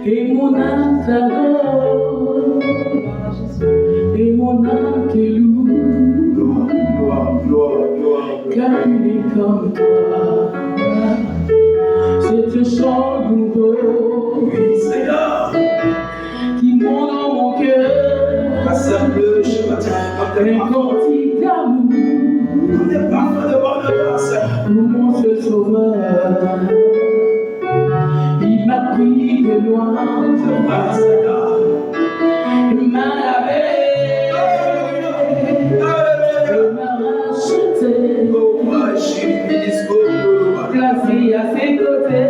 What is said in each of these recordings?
Et mon âme t'adore, et mon âme te loue, car il est comme toi. C'est un chant nouveau qui monte dans mon cœur, un cantique d'amour pour mon seul sauveur. Il m'a pris de loin, il m'a lavé, il m'a racheté, placé à ses côtés.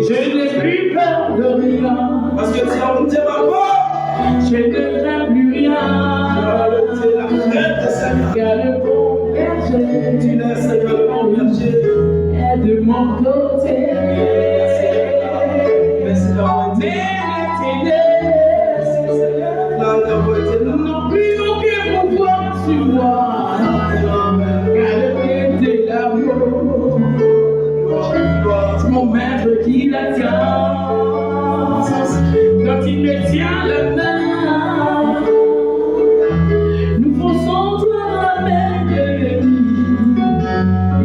Je n'ai plus peur de rien, Parce que tu as monté ma voix. je ne crains plus rien, car le bon berger, Tu laisses le bon berger est de mon côté. Merci d'avoir été là. N'ont plus aucun pouvoir sur moi, car le Dieu de l'amour, c'est mon maître qui la tient, quand il me tient la main, nous fonçons dans la mer de l'ennemi,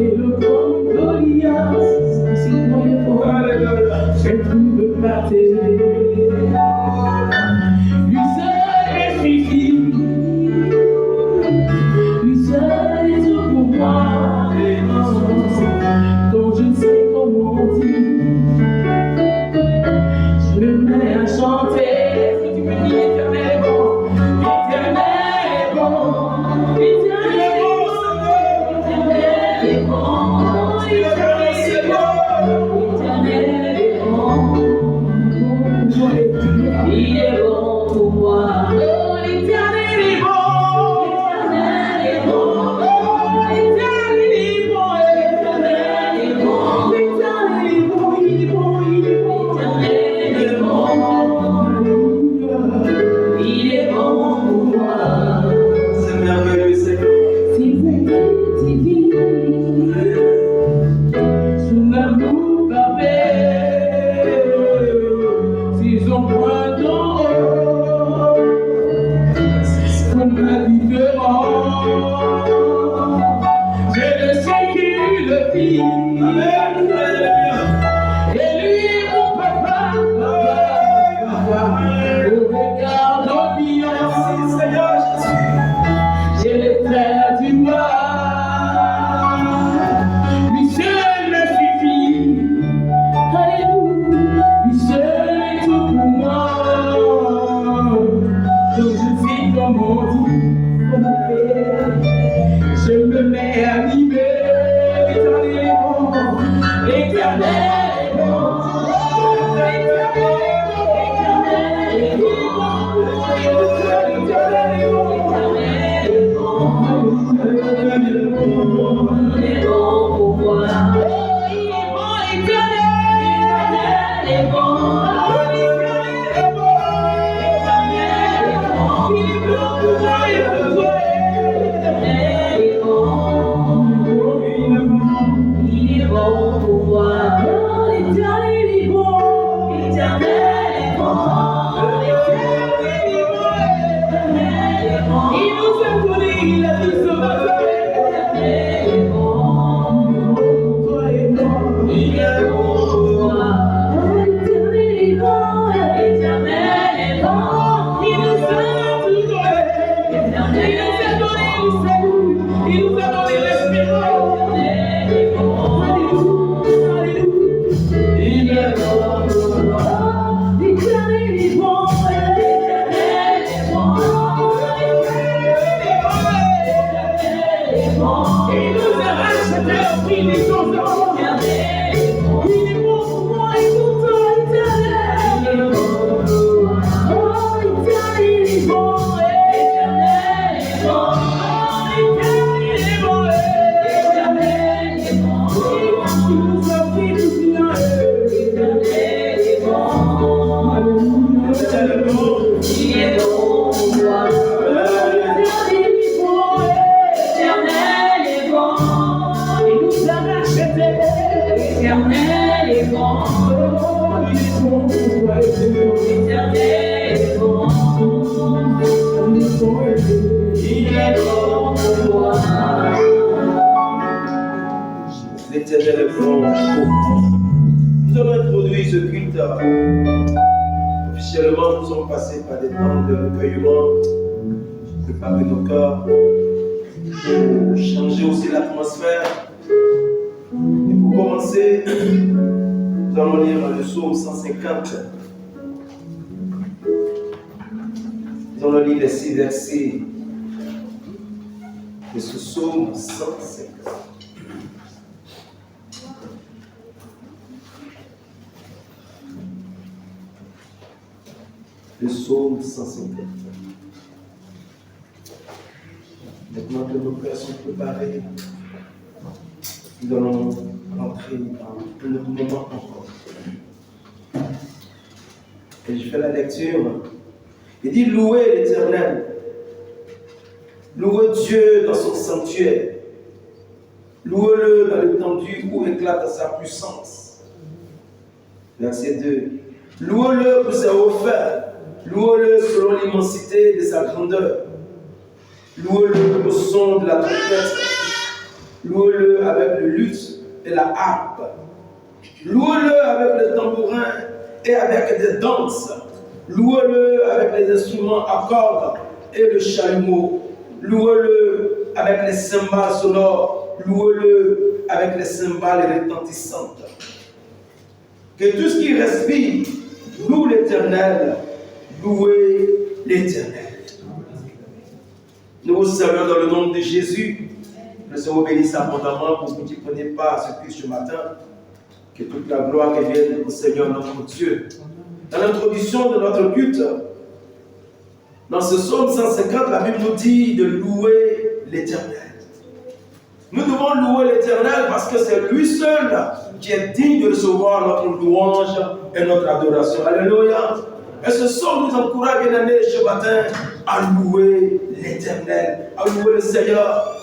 et le grand Goliath, si vous croyez fort, je ne trouve pas t'aider. Lui seul est suffit, lui seul est tout pour moi, dont je ne sais comment dire. Je me mets à chanter. Est-ce que tu peux dire l'Éternel est bon? L'Éternel est bon, l'Éternel est bon, l'Éternel est bon, l'Éternel est bon, il est bon pour moi. Oh, l'Éternel est bon, l'Éternel est bon, l'Éternel est bon, l'Éternel est bon, l'Éternel est bon, il est bon, il est bon, l'Éternel est bon, il est bon pour moi. C'est merveilleux, Seigneur. Si vous divine, son amour parfait, s'ils ont point d'en haut, comme la différence, je ne sais qui le fit. Et lui est mon papa, au regard d'ambiance, Merci, Seigneur Jésus. j'ai les traits du roi. Lui seul me suffit, alléluia, lui seul est tout pour moi. Donc je sais comment dire, je me mets à vivre. L'Éternel est bon, l'Éternel est bon, l'Éternel est bon, l'Éternel est bon, il est bon pour moi. Oh, il est bon, l'Éternel est bon, l'Éternel est bon, l'Éternel est bon, il est bon pour moi, il est bon pour moi, l'Éternel est bon, il est bon pour moi. l'Éternel est bon. Nous allons introduire ce culte. Officiellement, nous sommes passés par des temps de recueillement, préparer nos cœurs, changer aussi l'atmosphère. Et pour commencer, nous allons lire le psaume 150. Nous allons lire les 6 versets de ce psaume 150. Le psaume 150. Maintenant que nos cœurs sont préparés, nous allons entrer dans notre moment encore. Et je fais la lecture. Il dit: louez l'Éternel, louez Dieu dans son sanctuaire, louez-le dans l'étendue où éclate sa puissance. Verset 2. Louez-le pour ses hauts faits, louez-le selon l'immensité de sa grandeur, louez-le au son de la trompette, louez-le avec le luth et la harpe, louez-le avec le tambourin et avec des danses, louez-le avec les instruments à cordes et le chalumeau, louez-le avec les cymbales sonores, louez-le avec les cymbales retentissantes. Que tout ce qui respire loue l'Éternel, louez l'Éternel. Nous vous saluons dans le nom de Jésus. Le Seigneur bénisse abondamment pour vous qui ne prenez pas ce culte ce matin. Que toute la gloire vienne au Seigneur notre Dieu. Dans l'introduction de notre culte, dans ce psaume 150, la Bible nous dit de louer l'Éternel. Nous devons louer l'Éternel parce que c'est lui seul qui est digne de recevoir notre louange et notre adoration. Alléluia. Et ce psaume nous encourage, bien aimés, ce matin, à louer l'Éternel, à louer le Seigneur,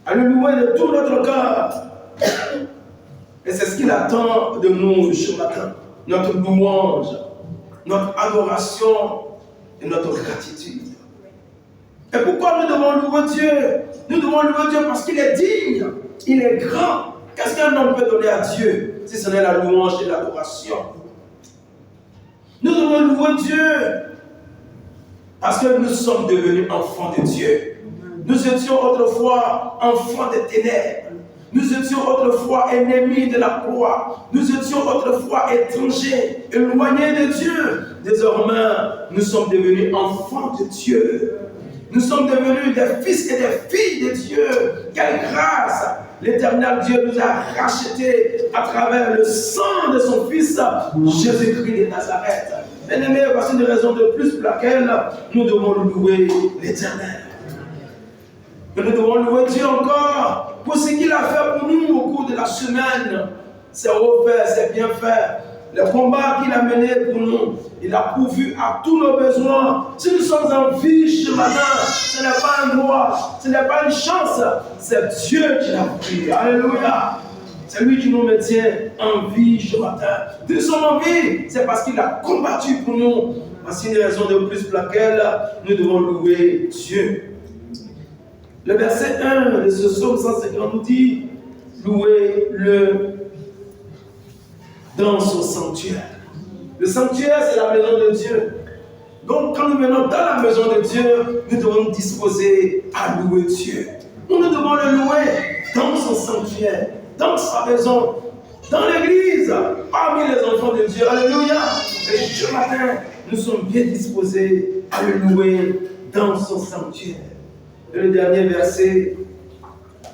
à le louer de tout notre cœur. Et c'est ce qu'il attend de nous ce matin. Notre louange, notre adoration et notre gratitude. Et pourquoi nous devons louer Dieu? Nous devons louer Dieu parce qu'il est digne, il est grand. Qu'est-ce qu'un homme peut donner à Dieu si ce n'est la louange et l'adoration? Nous devons louer Dieu parce que nous sommes devenus enfants de Dieu. Nous étions autrefois enfants des ténèbres. Nous étions autrefois ennemis de la croix. Nous étions autrefois étrangers, éloignés de Dieu. Désormais, nous sommes devenus enfants de Dieu. Nous sommes devenus des fils et des filles de Dieu. Quelle grâce! L'Éternel Dieu nous a rachetés à travers le sang de son Fils, Jésus-Christ de Nazareth. Bien-aimés, voici une raison de plus pour laquelle nous devons louer l'Éternel. Mais nous devons louer Dieu encore pour ce qu'il a fait pour nous au cours de la semaine. Ses refaits, ses bienfaits, le combat qu'il a mené pour nous. Il a pourvu à tous nos besoins. Si nous sommes en vie ce matin, ce n'est pas un droit, ce n'est pas une chance, c'est Dieu qui l'a pris. Alléluia. C'est lui qui nous maintient en vie ce matin. Si nous sommes en vie, c'est parce qu'il a combattu pour nous. Voici une raison de plus pour laquelle nous devons louer Dieu. Le verset 1 de ce psaume 150 nous dit: louez-le dans son sanctuaire. Le sanctuaire, c'est la maison de Dieu. Donc, quand nous venons dans la maison de Dieu, nous devons nous disposer à louer Dieu. Nous devons le louer dans son sanctuaire, dans sa maison, dans l'église, parmi les enfants de Dieu. Alléluia. Et ce matin, nous sommes bien disposés à le louer dans son sanctuaire. Et le dernier verset,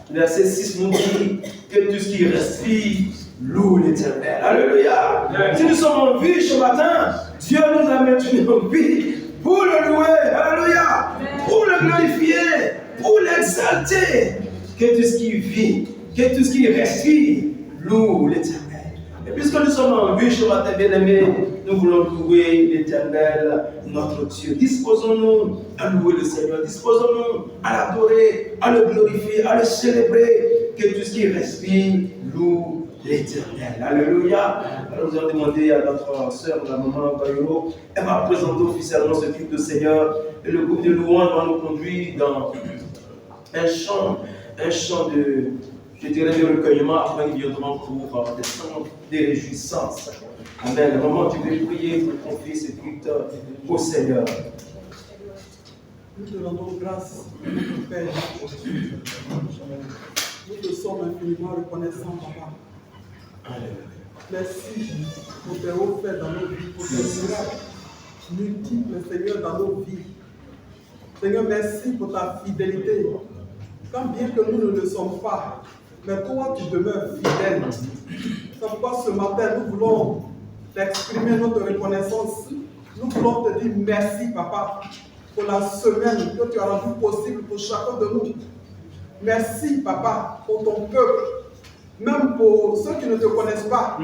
verset 6 nous dit que tout ce qui respire loue l'Éternel. Alléluia. Si nous sommes en vie ce matin, Dieu nous a maintenus en vie pour le louer. Alléluia. Pour le glorifier, pour l'exalter. Que tout ce qui vit, que tout ce qui respire loue l'Éternel. Et puisque nous sommes en vie ce matin, bien-aimés, nous voulons louer l'Éternel, notre Dieu. Disposons-nous à louer le Seigneur. Disposons-nous à l'adorer, à le glorifier, à le célébrer. Que tout ce qui respire loue l'Éternel. Alléluia. Alors nous allons demander à notre sœur, la maman Bayoro, elle va présenter officiellement ce culte de Seigneur. Et le groupe de louanges va nous conduire dans un chant je dirais, de recueillement après viendront pour des temps de réjouissance. Amen. Maman, tu veux prier pour ton fils et tout au Seigneur. Nous te rendons grâce, notre Père. Nous te sommes infiniment reconnaissants, Papa. Merci pour tes hauts faits dans nos vies, pour tes miracles multiples, Seigneur, dans nos vies. Seigneur, merci pour ta fidélité. Quand bien que nous ne le sommes pas, mais toi, tu demeures fidèle. C'est pourquoi ce matin, nous voulons t'exprimer notre reconnaissance. Nous voulons te dire merci, Papa, pour la semaine que tu as rendue possible pour chacun de nous. Merci, Papa, pour ton peuple. Même pour ceux qui ne te connaissent pas,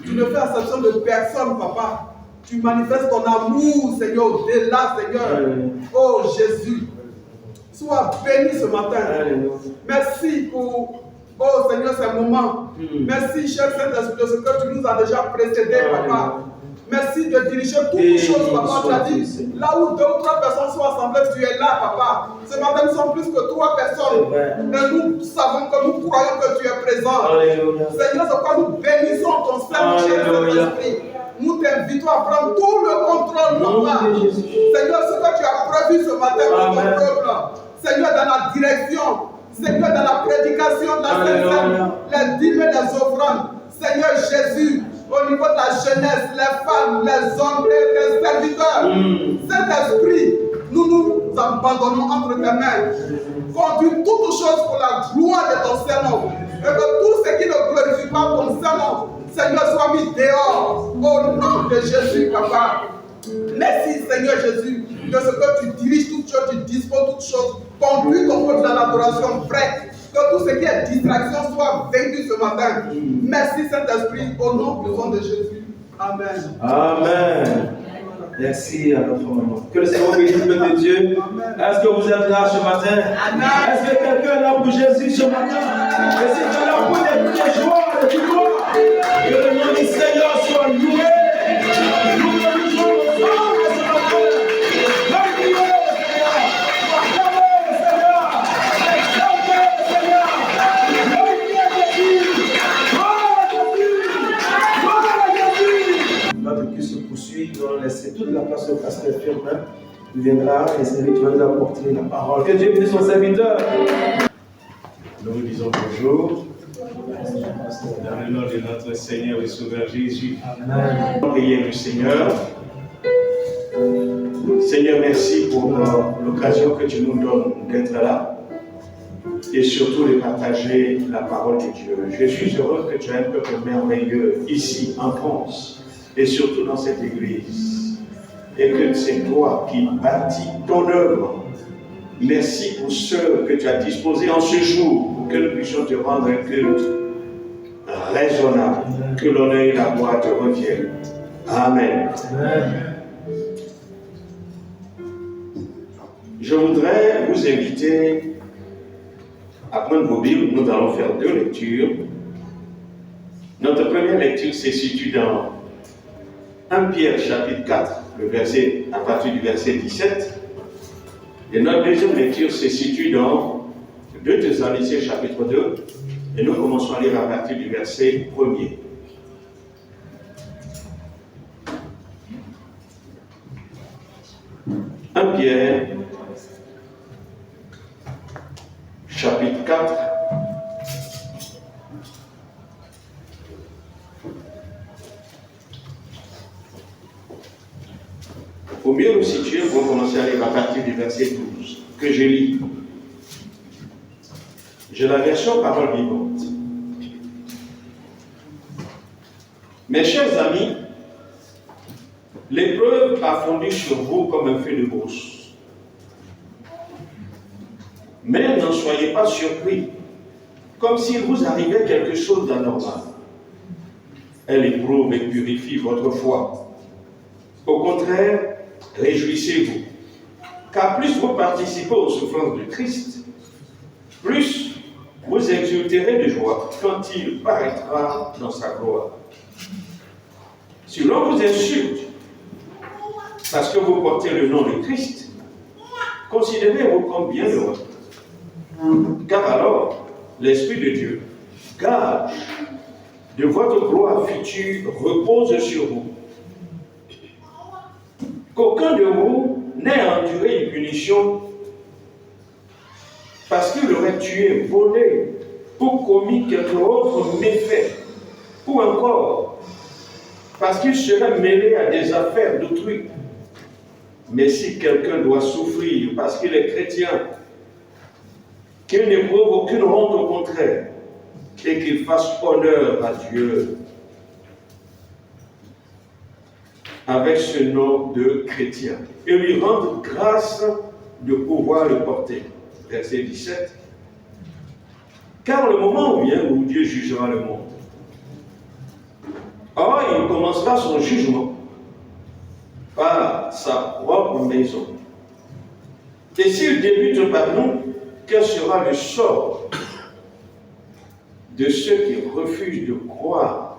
tu ne fais exception de personne, Papa. Tu manifestes ton amour, Seigneur, au-delà, Seigneur. Oh Jésus, sois béni ce matin. Merci pour, oh Seigneur, ces moments. Merci, cher Saint-Esprit, de ce que tu nous as déjà précédé, Papa. Merci de diriger toutes les choses, Papa. Tu as dit, là où 2 ou 3 personnes sont assemblées, tu es là, Papa. Ce matin, nous sommes plus que 3 personnes. Mais nous savons que nous croyons que tu es présent. Alléluia. Seigneur, c'est pourquoi nous bénissons ton Saint, cher Saint-Esprit. Nous t'invitons à prendre tout le contrôle, Papa. Seigneur, ce que tu as prévu ce matin pour ton peuple. Seigneur, dans la direction. Seigneur, dans la prédication de la Sainte, les dîmes et les offrandes. Seigneur Jésus, au niveau de la jeunesse, les femmes, les hommes, les serviteurs. Saint-Esprit, nous nous abandonnons entre tes mains. Conduis toutes choses pour la gloire de ton Saint-Nom. Et que tout ce qui ne glorifie pas ton Saint-Nom, Seigneur, soit mis dehors. Au nom de Jésus, Papa. Merci, Seigneur Jésus, de ce que tu diriges toutes choses, tu disposes toutes choses. Conduis ton peuple dans l'adoration vraie. Que tout ce qui est distraction soit vaincu ce matin. Merci, Saint-Esprit, au nom puissant de Jésus. Amen. Amen. Merci à notre maman. Que le Seigneur bénisse le peuple de Dieu. Est-ce que vous êtes là ce matin? Est-ce que quelqu'un est là pour Jésus ce matin? Est-ce que quelqu'un est là pour des joies, des victoires? Que le nom du Seigneur soit loué. Nous le louons ensemble ce matin. Glorifiez le Seigneur. Acclamez le Seigneur. Exaltez le Seigneur. Glorifiez Jésus. Gloire à Jésus. Gloire à Jésus. Notre culte se poursuit. Nous allons laisser toute la place au pasteur Firmin. Il viendra et c'est lui qui va nous apporter la parole. Que Dieu bénisse son serviteur. Nous vous disons bonjour. Dans le nom de notre Seigneur et Sauveur Jésus. Amen. Priez le Seigneur. Seigneur, merci pour l'occasion que tu nous donnes d'être là et surtout de partager la parole de Dieu. Je suis heureux que tu aies un peuple merveilleux ici en France et surtout dans cette église. Et que c'est toi qui bâtis ton œuvre. Merci pour ceux que tu as disposés en ce jour pour que nous puissions te rendre un culte raisonnable. Que l'honneur et la gloire te reviennent. Amen. Je voudrais vous inviter à prendre vos Bibles. Nous allons faire 2 lectures. Notre première lecture se situe dans 1 Pierre chapitre 4, à partir du verset 17. Et notre deuxième lecture se situe dans 2 Thessaloniciens chapitre 2. Et nous commençons à lire à partir du verset 1er. « 1 Pierre, chapitre 4, pour mieux nous situer, on va commencer à lire à partir du verset 12, que je lis. J'ai la version parole vivante. Mes chers amis, l'épreuve a fondu sur vous comme un feu de brousse. Mais n'en soyez pas surpris, comme s'il vous arrivait quelque chose d'anormal. Elle éprouve et purifie votre foi. Au contraire, réjouissez-vous, car plus vous participez aux souffrances de Christ, plus vous exulterez de joie quand il paraîtra dans sa gloire. Si l'on vous insulte parce que vous portez le nom de Christ, considérez-vous comme bienheureux, car alors l'Esprit de Dieu gage de votre gloire future repose sur vous. Qu'aucun de vous n'ait enduré une punition parce qu'il aurait tué, volé, ou commis quelque autre méfait, ou encore parce qu'il serait mêlé à des affaires d'autrui. Mais si quelqu'un doit souffrir parce qu'il est chrétien, qu'il n'éprouve aucune honte au contraire, et qu'il fasse honneur à Dieu avec ce nom de chrétien, et lui rendre grâce de pouvoir le porter. Verset 17. Car le moment vient où Dieu jugera le monde. Or, il commencera son jugement par sa propre maison. Et s'il débute par nous, quel sera le sort de ceux qui refusent de croire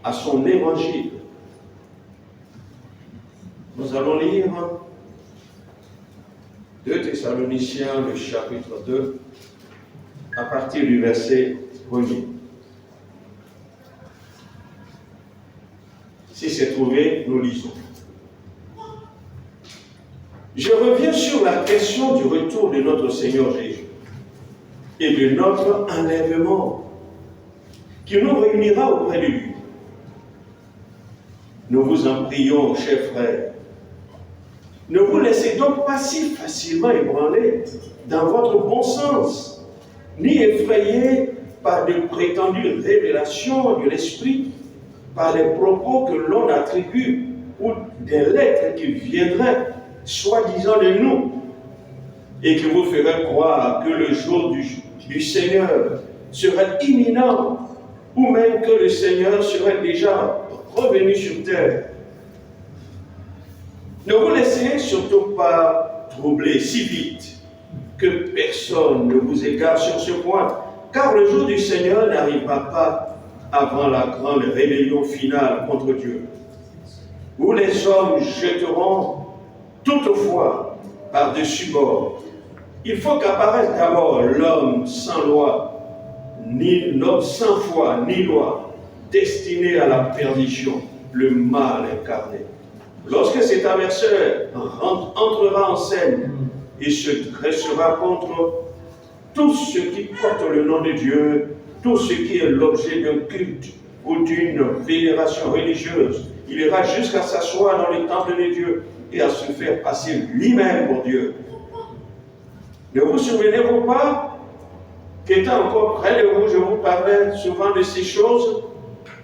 à son évangile? Nous allons lire 2 Thessaloniciens, le chapitre 2, à partir du verset 1er. Si c'est trouvé, nous lisons. Je reviens sur la question du retour de notre Seigneur Jésus et de notre enlèvement qui nous réunira auprès de lui. Nous vous en prions, chers frères, ne vous laissez donc pas si facilement ébranler dans votre bon sens, ni effrayés par de prétendues révélations de l'Esprit, par les propos que l'on attribue ou des lettres qui viendraient soi-disant de nous et qui vous feraient croire que le jour du Seigneur serait imminent ou même que le Seigneur serait déjà revenu sur terre. Ne vous laissez surtout pas troubler si vite que personne ne vous égare sur ce point, car le jour du Seigneur n'arrivera pas avant la grande rébellion finale contre Dieu, où les hommes jetteront toutefois par-dessus bord. Il faut qu'apparaisse d'abord l'homme sans loi, ni l'homme sans foi, ni loi, destiné à la perdition, le mal incarné. Lorsque cet adversaire entrera en scène et se dressera contre tout ce qui porte le nom de Dieu, tout ce qui est l'objet d'un culte ou d'une vénération religieuse, il ira jusqu'à s'asseoir dans le temple de Dieu et à se faire passer lui-même pour Dieu. Ne vous souvenez-vous pas qu'étant encore près de vous, je vous parlais souvent de ces choses?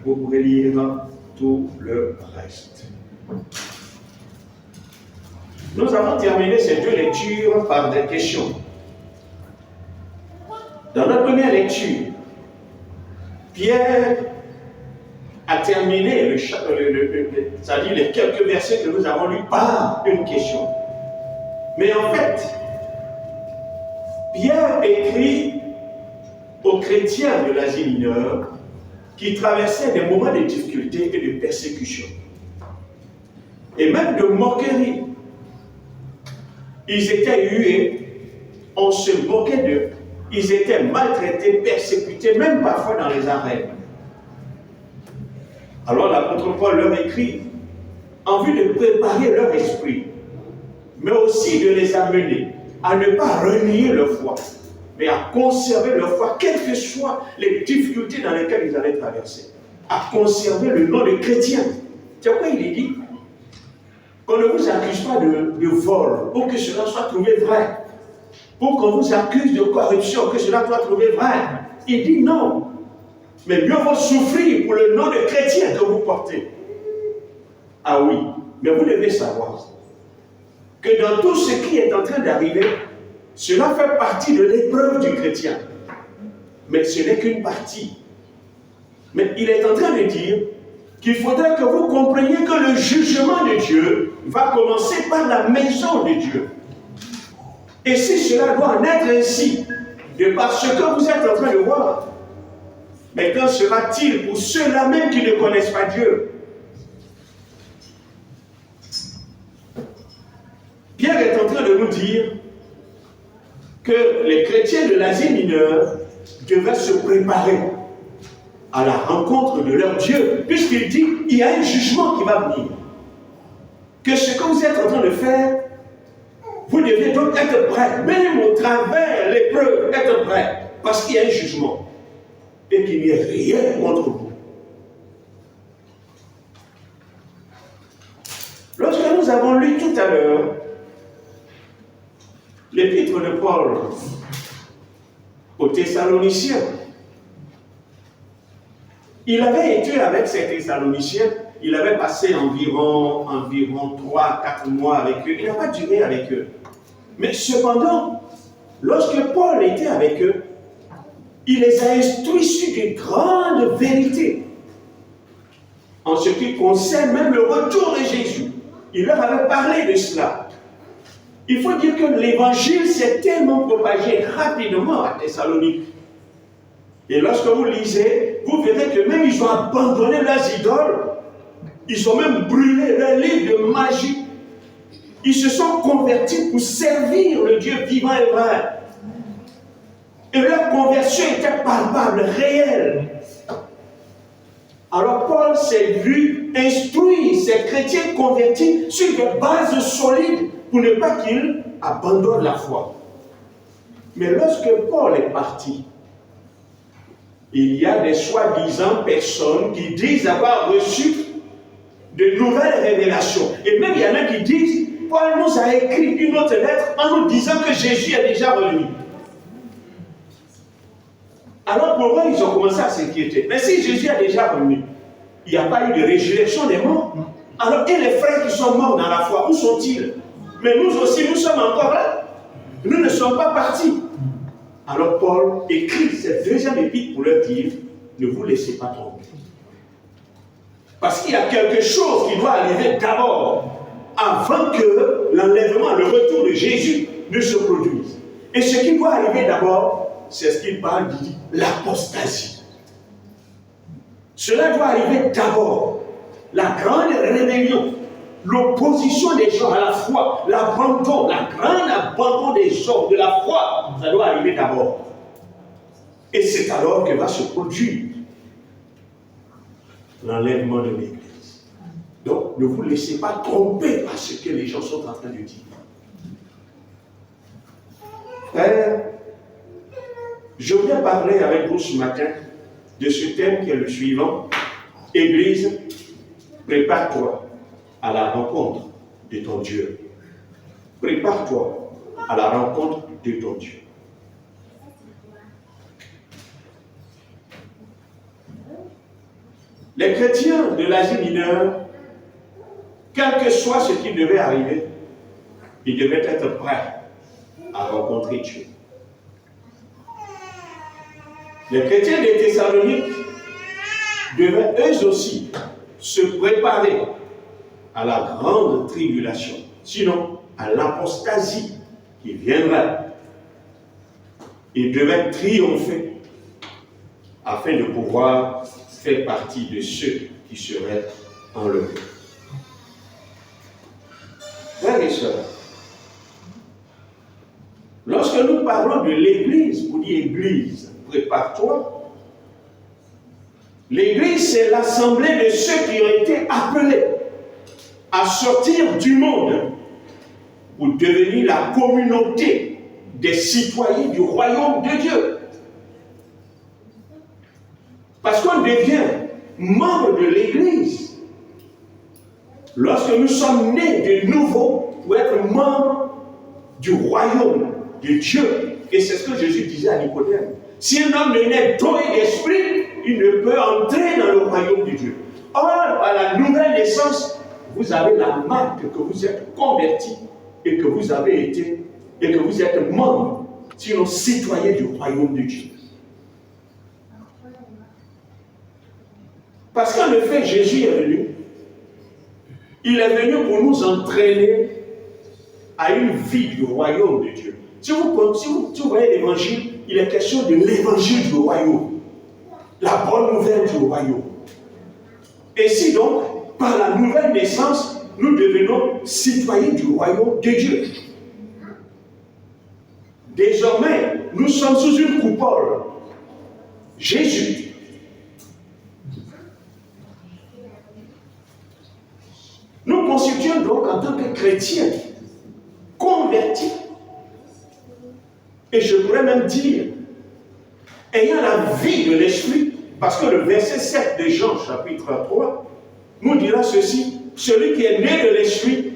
Vous pourrez lire tout le reste. Nous avons terminé ces 2 lectures par des questions. Dans notre première lecture, Pierre a terminé c'est-à-dire les quelques versets que nous avons lus par une question. Mais en fait, Pierre écrit aux chrétiens de l'Asie mineure qui traversaient des moments de difficulté et de persécution, et même de moquerie. Ils étaient hués, on se moquait d'eux, ils étaient maltraités, persécutés, même parfois dans les arènes. Alors l'apôtre Paul leur écrit en vue de préparer leur esprit, mais aussi de les amener à ne pas renier leur foi, mais à conserver leur foi, quelles que soient les difficultés dans lesquelles ils allaient traverser, à conserver le nom de chrétien. C'est pourquoi il est dit qu'on ne vous accuse pas de vol, pour que cela soit trouvé vrai, pour qu'on vous accuse de corruption, que cela soit trouvé vrai. Il dit non, mais mieux vaut souffrir pour le nom de chrétien que vous portez. Ah oui, mais vous devez savoir que dans tout ce qui est en train d'arriver, cela fait partie de l'épreuve du chrétien. Mais ce n'est qu'une partie. Mais il est en train de dire qu'il faudrait que vous compreniez que le jugement de Dieu va commencer par la maison de Dieu. Et si cela doit en être ainsi, de par ce que vous êtes en train de voir, mais qu'en sera-t-il pour ceux-là même qui ne connaissent pas Dieu? Pierre est en train de nous dire que les chrétiens de l'Asie mineure devaient se préparer à la rencontre de leur Dieu, puisqu'il dit il y a un jugement qui va venir. Que ce que vous êtes en train de faire, vous devez donc être prêts, même au travers l'épreuve, être prêts, parce qu'il y a un jugement et qu'il n'y ait rien contre vous. Lorsque nous avons lu tout à l'heure l'épître de Paul aux Thessaloniciens, il avait été avec ces Thessaloniciens, il avait passé environ 3-4 mois avec eux, il n'a pas duré avec eux. Mais cependant, lorsque Paul était avec eux, il les a instruits sur de grandes vérités en ce qui concerne même le retour de Jésus. Il leur avait parlé de cela. Il faut dire que l'évangile s'est tellement propagé rapidement à Thessalonique. Et lorsque vous lisez, vous verrez que même ils ont abandonné leurs idoles. Ils ont même brûlé leurs livres de magie. Ils se sont convertis pour servir le Dieu vivant et vrai. Et leur conversion était palpable, réelle. Alors Paul s'est vu instruire ces chrétiens convertis sur des bases solides pour ne pas qu'ils abandonnent la foi. Mais lorsque Paul est parti, il y a des soi-disant personnes qui disent avoir reçu de nouvelles révélations. Et même il y en a qui disent, Paul nous a écrit une autre lettre en nous disant que Jésus est déjà revenu. Alors pour eux, ils ont commencé à s'inquiéter. Mais si Jésus est déjà revenu, il n'y a pas eu de résurrection des morts. Alors, et les frères qui sont morts dans la foi, où sont-ils? Mais nous aussi, nous sommes encore là. Nous ne sommes pas partis. Alors Paul écrit cette deuxième épître pour leur dire, ne vous laissez pas tromper. Parce qu'il y a quelque chose qui doit arriver d'abord, avant que l'enlèvement, le retour de Jésus ne se produise. Et ce qui doit arriver d'abord, c'est ce qu'il parle, il dit l'apostasie. Cela doit arriver d'abord. La grande rébellion, l'opposition des gens à la foi, l'abandon, la grande abandon des hommes de la foi, ça doit arriver d'abord. Et c'est alors que va se produire l'enlèvement de l'Église. Donc, ne vous laissez pas tromper par ce que les gens sont en train de dire. Frère, je voulais parler avec vous ce matin de ce thème qui est le suivant. Église, prépare-toi à la rencontre de ton Dieu. Prépare-toi à la rencontre de ton Dieu. Les chrétiens de l'Asie mineure, quel que soit ce qui devait arriver, ils devaient être prêts à rencontrer Dieu. Les chrétiens des Thessaloniques devaient eux aussi se préparer à la grande tribulation, sinon à l'apostasie qui viendra. Ils devaient triompher afin de pouvoir faire partie de ceux qui seraient enlevés. Frères et sœurs, lorsque nous parlons de l'Église, on dit Église, prépare-toi. L'Église, c'est l'assemblée de ceux qui ont été appelés à sortir du monde pour devenir la communauté des citoyens du royaume de Dieu. Parce qu'on devient membre de l'Église lorsque nous sommes nés de nouveau pour être membres du royaume de Dieu. Et c'est ce que Jésus disait à Nicodème. Si un homme ne naît d'eau et d'esprit, il ne peut entrer dans le royaume de Dieu. Or, à la nouvelle naissance, vous avez la marque que vous êtes converti et que vous avez été, et que vous êtes membre, sinon citoyen du royaume de Dieu. Parce qu'en effet, Jésus est venu. Il est venu pour nous entraîner à une vie du royaume de Dieu. Si vous voyez l'évangile, il est question de l'évangile du royaume. La bonne nouvelle du royaume. Et si donc, par la nouvelle naissance, nous devenons citoyens du royaume de Dieu. Désormais, nous sommes sous une coupole. Jésus constituons donc en tant que chrétiens convertis, et je pourrais même dire, ayant la vie de l'esprit, parce que le verset 7 de Jean, chapitre 3, nous dira ceci: celui qui est né de l'esprit,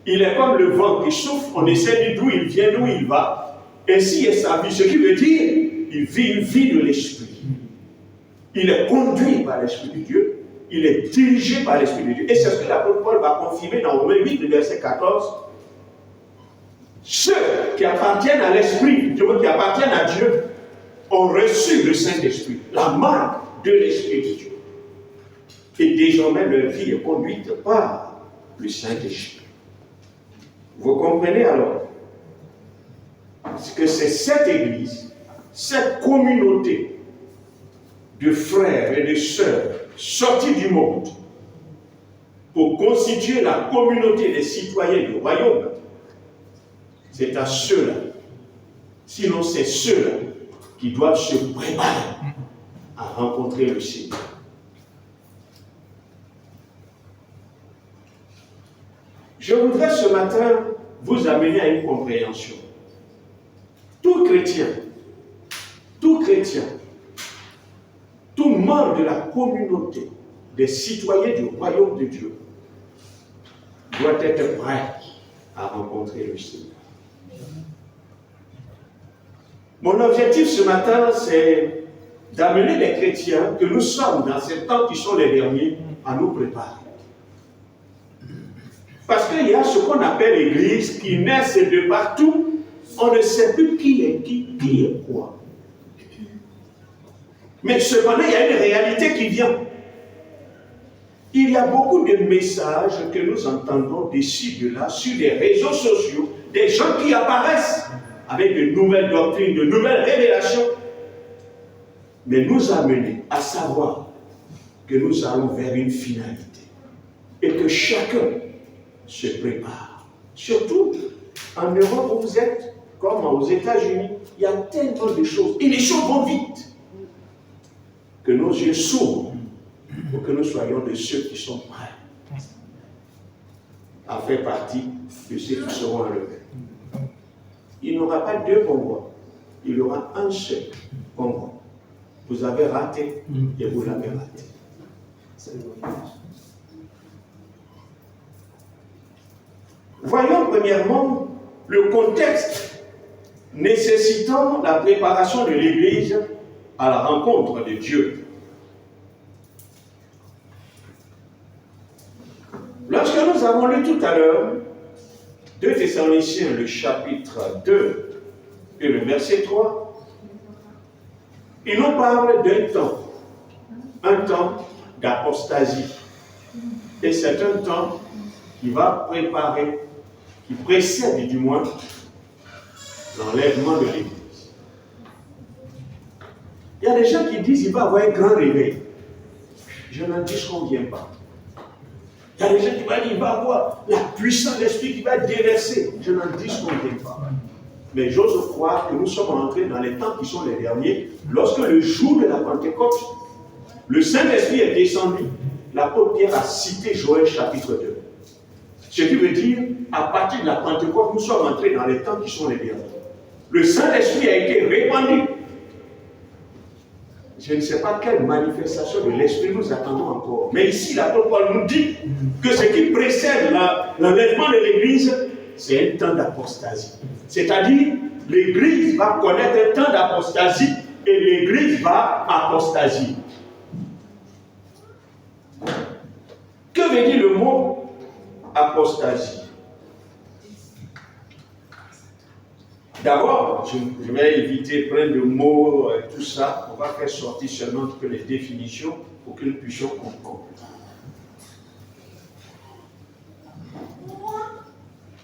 il est comme le vent qui souffle, on essaie d'où il vient, d'où il va, ainsi est sa vie, ce qui veut dire, il vit une vie de l'esprit. Il est conduit par l'Esprit de Dieu, il est dirigé par l'Esprit de Dieu. Et c'est ce que l'apôtre Paul va confirmer dans Romains 8, le verset 14. Ceux qui appartiennent à l'Esprit, qui appartiennent à Dieu, ont reçu le Saint-Esprit, la marque de l'Esprit de Dieu. Et désormais, leur vie est conduite par le Saint-Esprit. Vous comprenez alors que c'est cette Église, cette communauté de frères et de sœurs sortis du monde pour constituer la communauté des citoyens du royaume. C'est à ceux-là, sinon c'est ceux-là qui doivent se préparer à rencontrer le Seigneur. Je voudrais ce matin vous amener à une compréhension. Tout chrétien, tout membre de la communauté des citoyens du royaume de Dieu doit être prêt à rencontrer le Seigneur. Mon objectif ce matin, c'est d'amener les chrétiens que nous sommes dans ces temps qui sont les derniers à nous préparer. Parce qu'il y a ce qu'on appelle l'Église qui naissent de partout. On ne sait plus qui est quoi. Mais cependant, il y a une réalité qui vient. Il y a beaucoup de messages que nous entendons d'ici, de là, sur les réseaux sociaux, des gens qui apparaissent avec de nouvelles doctrines, de nouvelles révélations, mais nous amener à savoir que nous allons vers une finalité et que chacun se prépare. Surtout en Europe où vous êtes, comme aux États-Unis, il y a tellement de choses et les choses vont vite. Que nos yeux s'ouvrent pour que nous soyons de ceux qui sont prêts à faire partie de ceux qui seront enlevés. Il n'y aura pas deux convois, il y aura un seul convoi. Vous avez raté et vous l'avez raté. Voyons premièrement le contexte nécessitant la préparation de l'Église à la rencontre de Dieu. Lorsque nous avons lu tout à l'heure 2 Thessaloniciens, le chapitre 2 et le verset 3, il nous parle un temps d'apostasie. Et c'est un temps qui va préparer, qui précède du moins l'enlèvement de l'Église. Il y a des gens qui disent qu'il va y avoir un grand réveil. Je n'en disconviens pas. Il y a des gens qui vont dire qu'il va y avoir la puissance de l'Esprit qui va être déversée. Je n'en disconviens pas. Mais j'ose croire que nous sommes entrés dans les temps qui sont les derniers, lorsque le jour de la Pentecôte, le Saint-Esprit est descendu. L'apôtre Pierre a cité Joël chapitre 2. Ce qui veut dire, à partir de la Pentecôte, nous sommes entrés dans les temps qui sont les derniers. Le Saint-Esprit a été répandu. Je ne sais pas quelle manifestation de l'Esprit nous attendons encore. Mais ici, l'apôtre Paul nous dit que ce qui précède l'enlèvement de l'Église, c'est un temps d'apostasie. C'est-à-dire, l'Église va connaître un temps d'apostasie et l'Église va apostasier. Que veut dire le mot apostasie? D'abord, je vais éviter plein de mots, tout ça. On va faire sortir seulement que les définitions pour que nous puissions comprendre.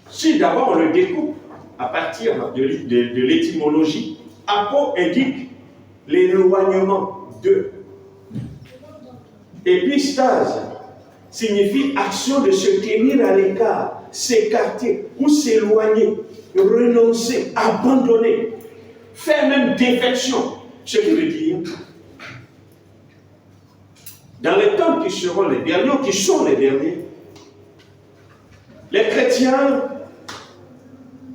Si d'abord on le découpe à partir de l'étymologie, apo indique l'éloignement de. Épistase signifie action de se tenir à l'écart, s'écarter ou s'éloigner, renoncer, abandonner, faire même défection. Ce qui veut dire, dans les temps qui seront les derniers, qui sont les derniers, chrétiens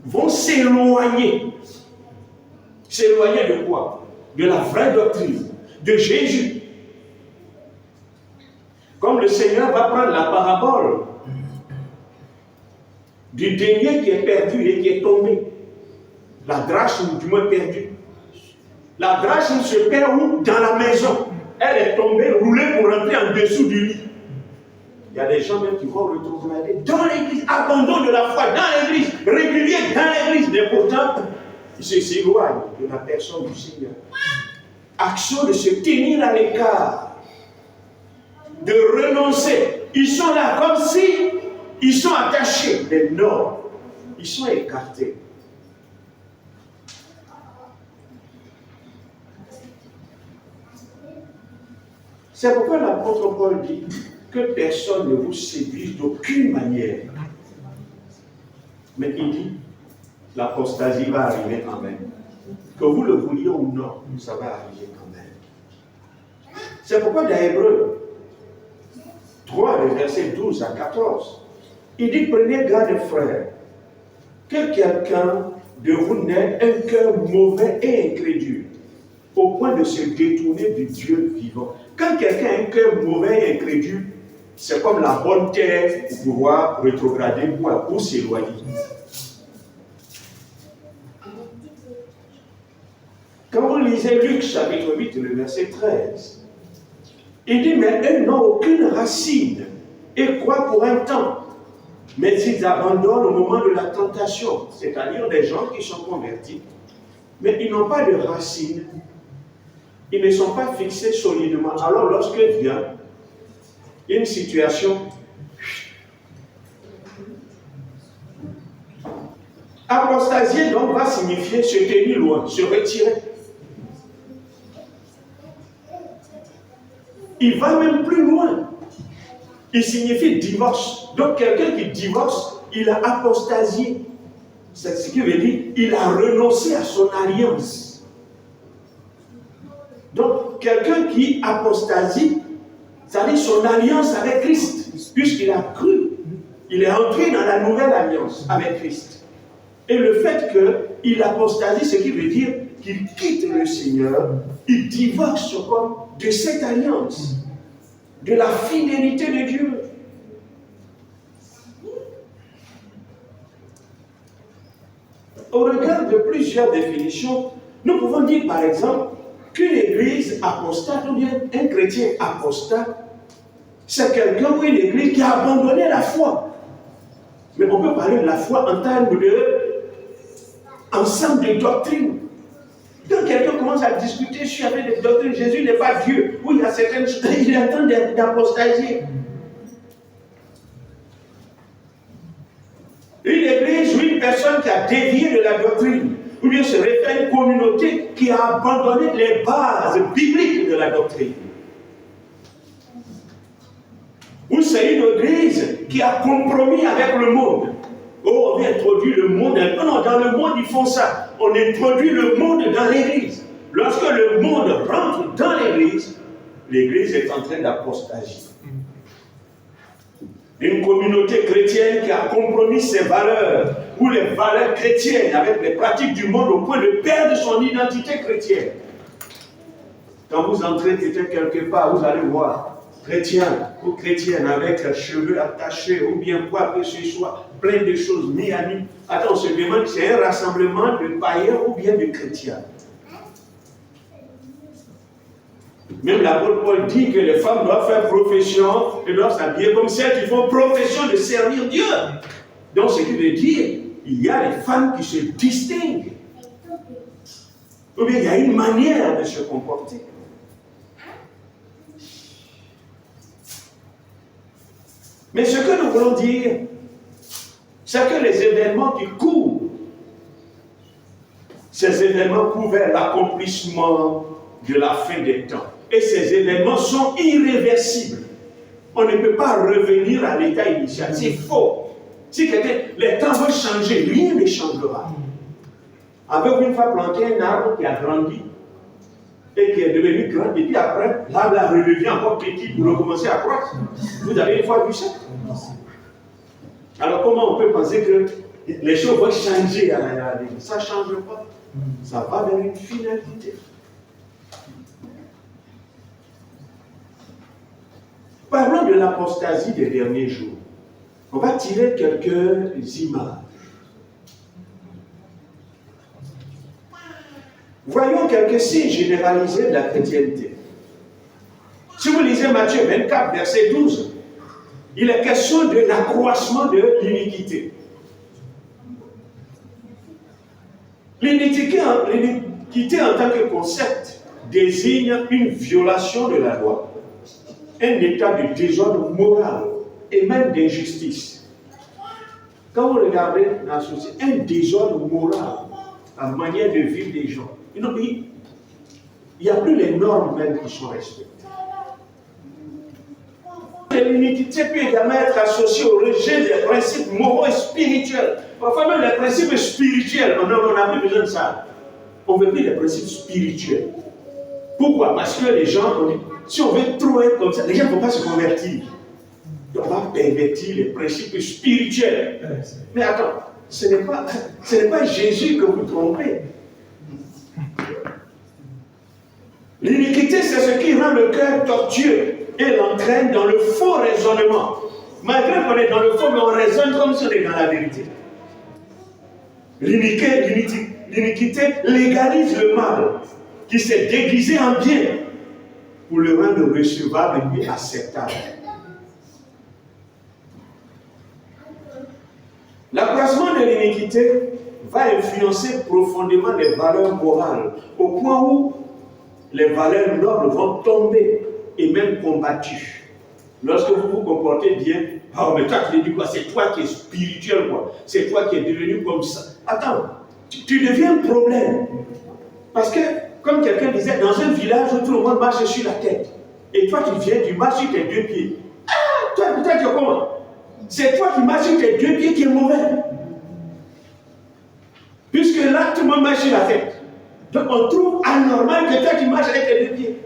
vont s'éloigner. S'éloigner de quoi? De la vraie doctrine, de Jésus. Comme le Seigneur va prendre la parabole du denier qui est perdu et qui est tombé. La drachme, du moins perdue. La drachme se perd où? Dans la maison. Elle est tombée, roulée pour rentrer en dessous du lit. Il y a des gens même qui vont retrograder dans l'église, abandon de la foi dans l'église, régulier dans l'église, mais pourtant, ils s'éloignent de la personne du Seigneur. Action de se tenir à l'écart, de renoncer. Ils sont là comme si ils sont attachés, mais non, ils sont écartés. C'est pourquoi l'apôtre Paul dit que personne ne vous séduise d'aucune manière. Mais il dit, l'apostasie va arriver quand même. Que vous le vouliez ou non, ça va arriver quand même. C'est pourquoi dans Hébreux 3, les versets 12 à 14, il dit, prenez garde frères, que quelqu'un de vous n'ait un cœur mauvais et incrédule, au point de se détourner du Dieu vivant. Quand quelqu'un a un cœur mauvais et incrédule, c'est comme la bonne terre pour pouvoir rétrograder ou s'éloigner. Quand vous lisez Luc chapitre 8, le verset 13, il dit, mais eux n'ont aucune racine et croient pour un temps, mais ils abandonnent au moment de la tentation, c'est-à-dire des gens qui sont convertis, mais ils n'ont pas de racine. Ils ne sont pas fixés solidement. Alors lorsque vient une situation, apostasier donc va signifier se tenir loin, se retirer. Il va même plus loin. Il signifie divorce. Donc quelqu'un qui divorce, il a apostasié. C'est ce qui veut dire il a renoncé à son alliance. Donc, quelqu'un qui apostasie, ça dit son alliance avec Christ, puisqu'il a cru, il est entré dans la nouvelle alliance avec Christ. Et le fait qu'il apostasie, ce qui veut dire qu'il quitte le Seigneur, il divorce comme de cette alliance, de la fidélité de Dieu. Au regard de plusieurs définitions, nous pouvons dire par exemple qu'une église apostate ou bien un chrétien apostate, c'est quelqu'un ou une église qui a abandonné la foi. Mais on peut parler de la foi en termes d'ensemble de doctrines. Quand quelqu'un commence à discuter sur des doctrines, Jésus n'est pas Dieu, ou il y a certaines choses, il est en train d'apostasier. Une église ou une personne qui a dévié de la doctrine, ou bien se réfère à une communauté qui a abandonné les bases bibliques de la doctrine. Ou c'est une église qui a compromis avec le monde. Oh, on vient introduire le monde. Non, dans le monde, ils font ça. On introduit le monde dans l'église. Lorsque le monde rentre dans l'église, l'église est en train d'apostasier. Une communauté chrétienne qui a compromis ses valeurs, ou les valeurs chrétiennes avec les pratiques du monde au point de perdre son identité chrétienne. Quand vous entrez peut-être quelque part, vous allez voir chrétien ou chrétienne avec les cheveux attachés ou bien quoi que ce soit, plein de choses mis à nu. Attends, on se demande si c'est un rassemblement de païens ou bien de chrétiens. Même l'apôtre Paul dit que les femmes doivent faire profession et doivent s'habiller comme celles qui font profession de servir Dieu. Donc, ce qui veut dire, il y a les femmes qui se distinguent. Ou bien il y a une manière de se comporter. Mais ce que nous voulons dire, c'est que les événements qui courent, ces événements couvrent l'accomplissement de la fin des temps. Et ces événements sont irréversibles. On ne peut pas revenir à l'état initial. C'est faux. Si les temps vont changer, rien ne changera. Avez-vous une fois planté un arbre qui a grandi et qui est devenu grand, et puis après, l'arbre redevient encore petit pour recommencer à croître? Vous avez une fois vu ça? Alors comment on peut penser que les choses vont changer à l'église? Ça ne change pas. Ça va vers une finalité. Parlons de l'apostasie des derniers jours. On va tirer quelques images. Voyons quelques signes généralisés de la chrétienté. Si vous lisez Matthieu 24, verset 12, il est question de l'accroissement de l'iniquité. L'iniquité en tant que concept désigne une violation de la loi, un état de désordre moral et même d'injustice. Quand vous regardez la société, un désordre moral, la manière de vivre des gens, il n'y a plus les normes même qui sont respectées. L'iniquité peut également être associée au rejet des principes moraux et spirituels. Parfois même les principes spirituels, on n'a plus besoin de ça. On ne veut plus les principes spirituels. Pourquoi? Parce que les gens, si on veut trop être comme ça, les gens ne vont pas se convertir. On va pervertir les principes spirituels. Mais attends, ce n'est pas Jésus que vous trompez. L'iniquité, c'est ce qui rend le cœur tortueux et l'entraîne dans le faux raisonnement. Malgré qu'on est dans le faux, mais on raisonne comme si on est dans la vérité. L'iniquité légalise le mal qui s'est déguisé en bien pour le rendre recevable et acceptable. L'accroissement de l'iniquité va influencer profondément les valeurs morales, au point où les valeurs nobles vont tomber et même combattues. Lorsque vous vous comportez bien, oh mais toi tu dis quoi? C'est toi qui es spirituel, quoi. C'est toi qui es devenu comme ça. Attends, tu deviens un problème. Parce que, comme quelqu'un disait, dans un village où tout le monde marche sur la tête, et toi tu viens, tu marches sur tes deux pieds. Ah, toi tu es comment? C'est toi qui marches sur tes deux pieds qui est mauvais. Puisque là, tout le monde marche sur la tête. Donc on trouve anormal que toi tu marches avec tes deux pieds.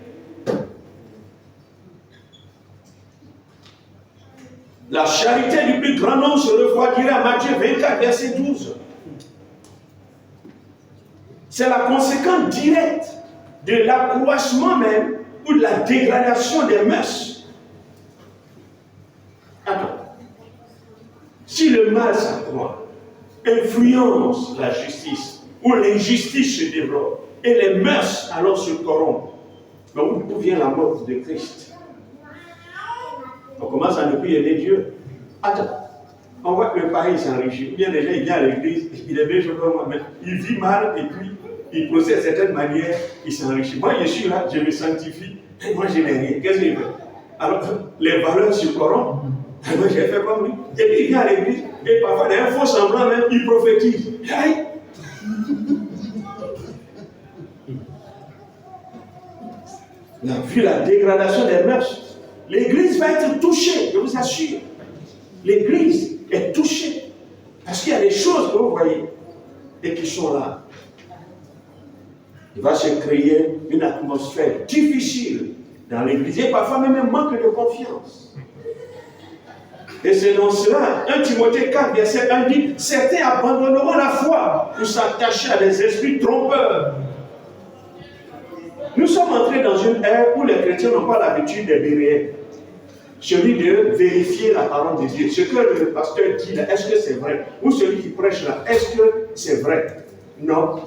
La charité du plus grand nombre se refroidirait à Matthieu 24, verset 12. C'est la conséquence directe de l'accroissement même ou de la dégradation des mœurs. Attends. Si le mal s'accroît, influence la justice, ou l'injustice se développe, et les mœurs alors se corrompent, donc d'où vient la mort de Christ? On commence à ne plus aimer Dieu. Attends, on voit que le pays s'enrichit. Bien déjà, il vient à l'église, il est bien chaud comme moi, mais il vit mal et puis il procède de certaines manières, il s'enrichit. Moi, je suis là, je me sanctifie, et moi, je n'ai rien. Qu'est-ce qu'il fait? Alors, les valeurs se corrompent. Et moi, j'ai fait comme lui. Et puis, il vient à l'église, et parfois, d'un faux semblant même, il prophétise. Aïe! On a vu la dégradation des mœurs. L'église va être touchée, je vous assure. L'église est touchée. Parce qu'il y a des choses que vous voyez et qui sont là. Il va se créer une atmosphère difficile dans l'église et parfois même un manque de confiance. Et c'est dans cela, 1 Timothée 4, verset 1 dit, certains abandonneront la foi pour s'attacher à des esprits trompeurs. Nous sommes entrés dans une ère où les chrétiens n'ont pas l'habitude des réels. Celui de vérifier la parole de Dieu. Ce que le pasteur dit là, est-ce que c'est vrai? Ou celui qui prêche là, est-ce que c'est vrai? Non.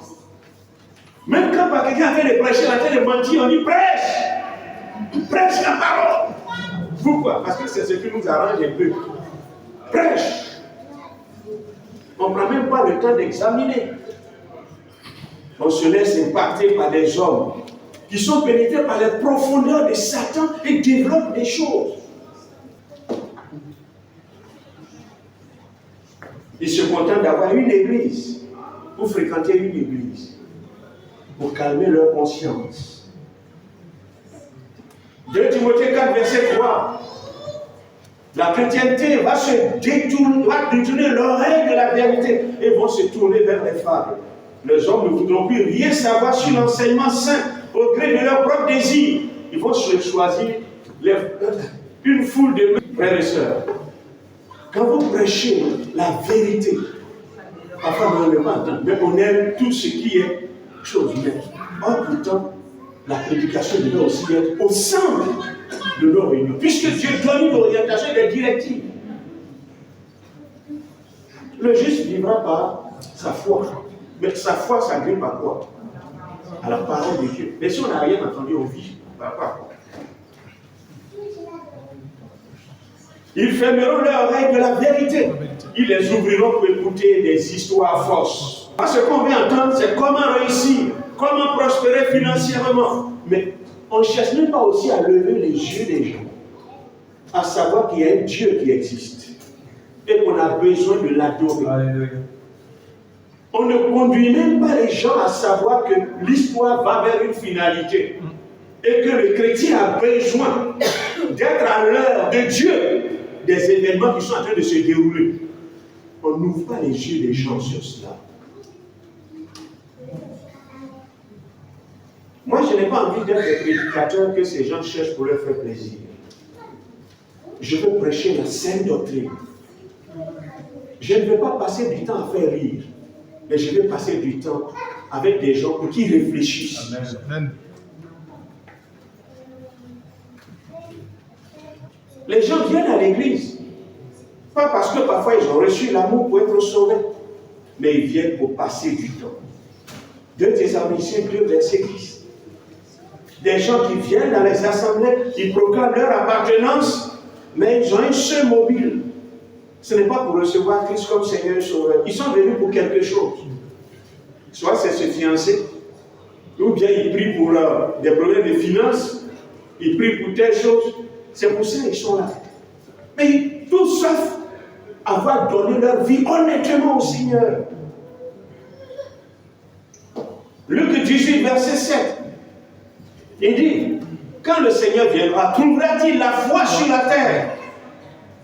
Même quand quelqu'un a fait de prêcher, a fait de mentir, on dit prêche! Prêche la parole! Pourquoi? Parce que c'est ce qui nous arrange un peu. Prêche! On ne prend même pas le temps d'examiner. On se laisse impacter par des hommes qui sont pénétrés par les profondeurs de Satan et développent des choses. Ils se contentent d'avoir une église, pour fréquenter une église, pour calmer leur conscience. 2 Timothée 4, verset 3. La chrétienté va détourner l'oreille de la vérité et vont se tourner vers les fables. Les hommes ne voudront plus rien savoir sur l'enseignement saint au gré de leur propre désir. Ils vont choisir une foule de frères et sœurs. Quand vous prêcher la vérité. Parfois, on ne veut pas entendre, mais on aime tout ce qui est chose humaine. Or, pourtant, la prédication devait aussi être au centre de nos réunions, puisque Dieu donne une orientation des directives. Le juste vivra par sa foi. Mais sa foi s'agrippe à quoi? À la parole de Dieu. Mais si on n'a rien entendu, on vit par quoi? Ils fermeront leurs oreilles de la vérité. Ils les ouvriront pour écouter des histoires fausses. Parce qu'on veut entendre, c'est comment réussir, comment prospérer financièrement. Mais on ne cherche même pas aussi à lever les yeux des gens, à savoir qu'il y a un Dieu qui existe et qu'on a besoin de l'adorer. On ne conduit même pas les gens à savoir que l'histoire va vers une finalité et que le chrétien a besoin d'être à l'heure de Dieu des événements qui sont en train de se dérouler. On n'ouvre pas les yeux des gens sur cela. Moi, je n'ai pas envie d'être le prédicateur que ces gens cherchent pour leur faire plaisir. Je veux prêcher la saine doctrine. Je ne veux pas passer du temps à faire rire, mais je veux passer du temps avec des gens pour qu'ils réfléchissent. Amen. Les gens viennent à l'église, pas parce que parfois ils ont reçu l'amour pour être sauvés, mais ils viennent pour passer du temps. 2 Thessaloniciens 2, verset 10. Des gens qui viennent dans les assemblées, qui proclament leur appartenance, mais ils ont un seul mobile. Ce n'est pas pour recevoir Christ comme Seigneur et Sauveur. Ils sont venus pour quelque chose. Soit c'est se fiancer, ou bien ils prient pour des problèmes de finances, ils prient pour telle chose. C'est pour ça qu'ils sont là. Mais tout sauf avoir donné leur vie honnêtement au Seigneur. Luc 18, verset 7. Il dit, quand le Seigneur viendra, trouvera-t-il la foi sur la terre?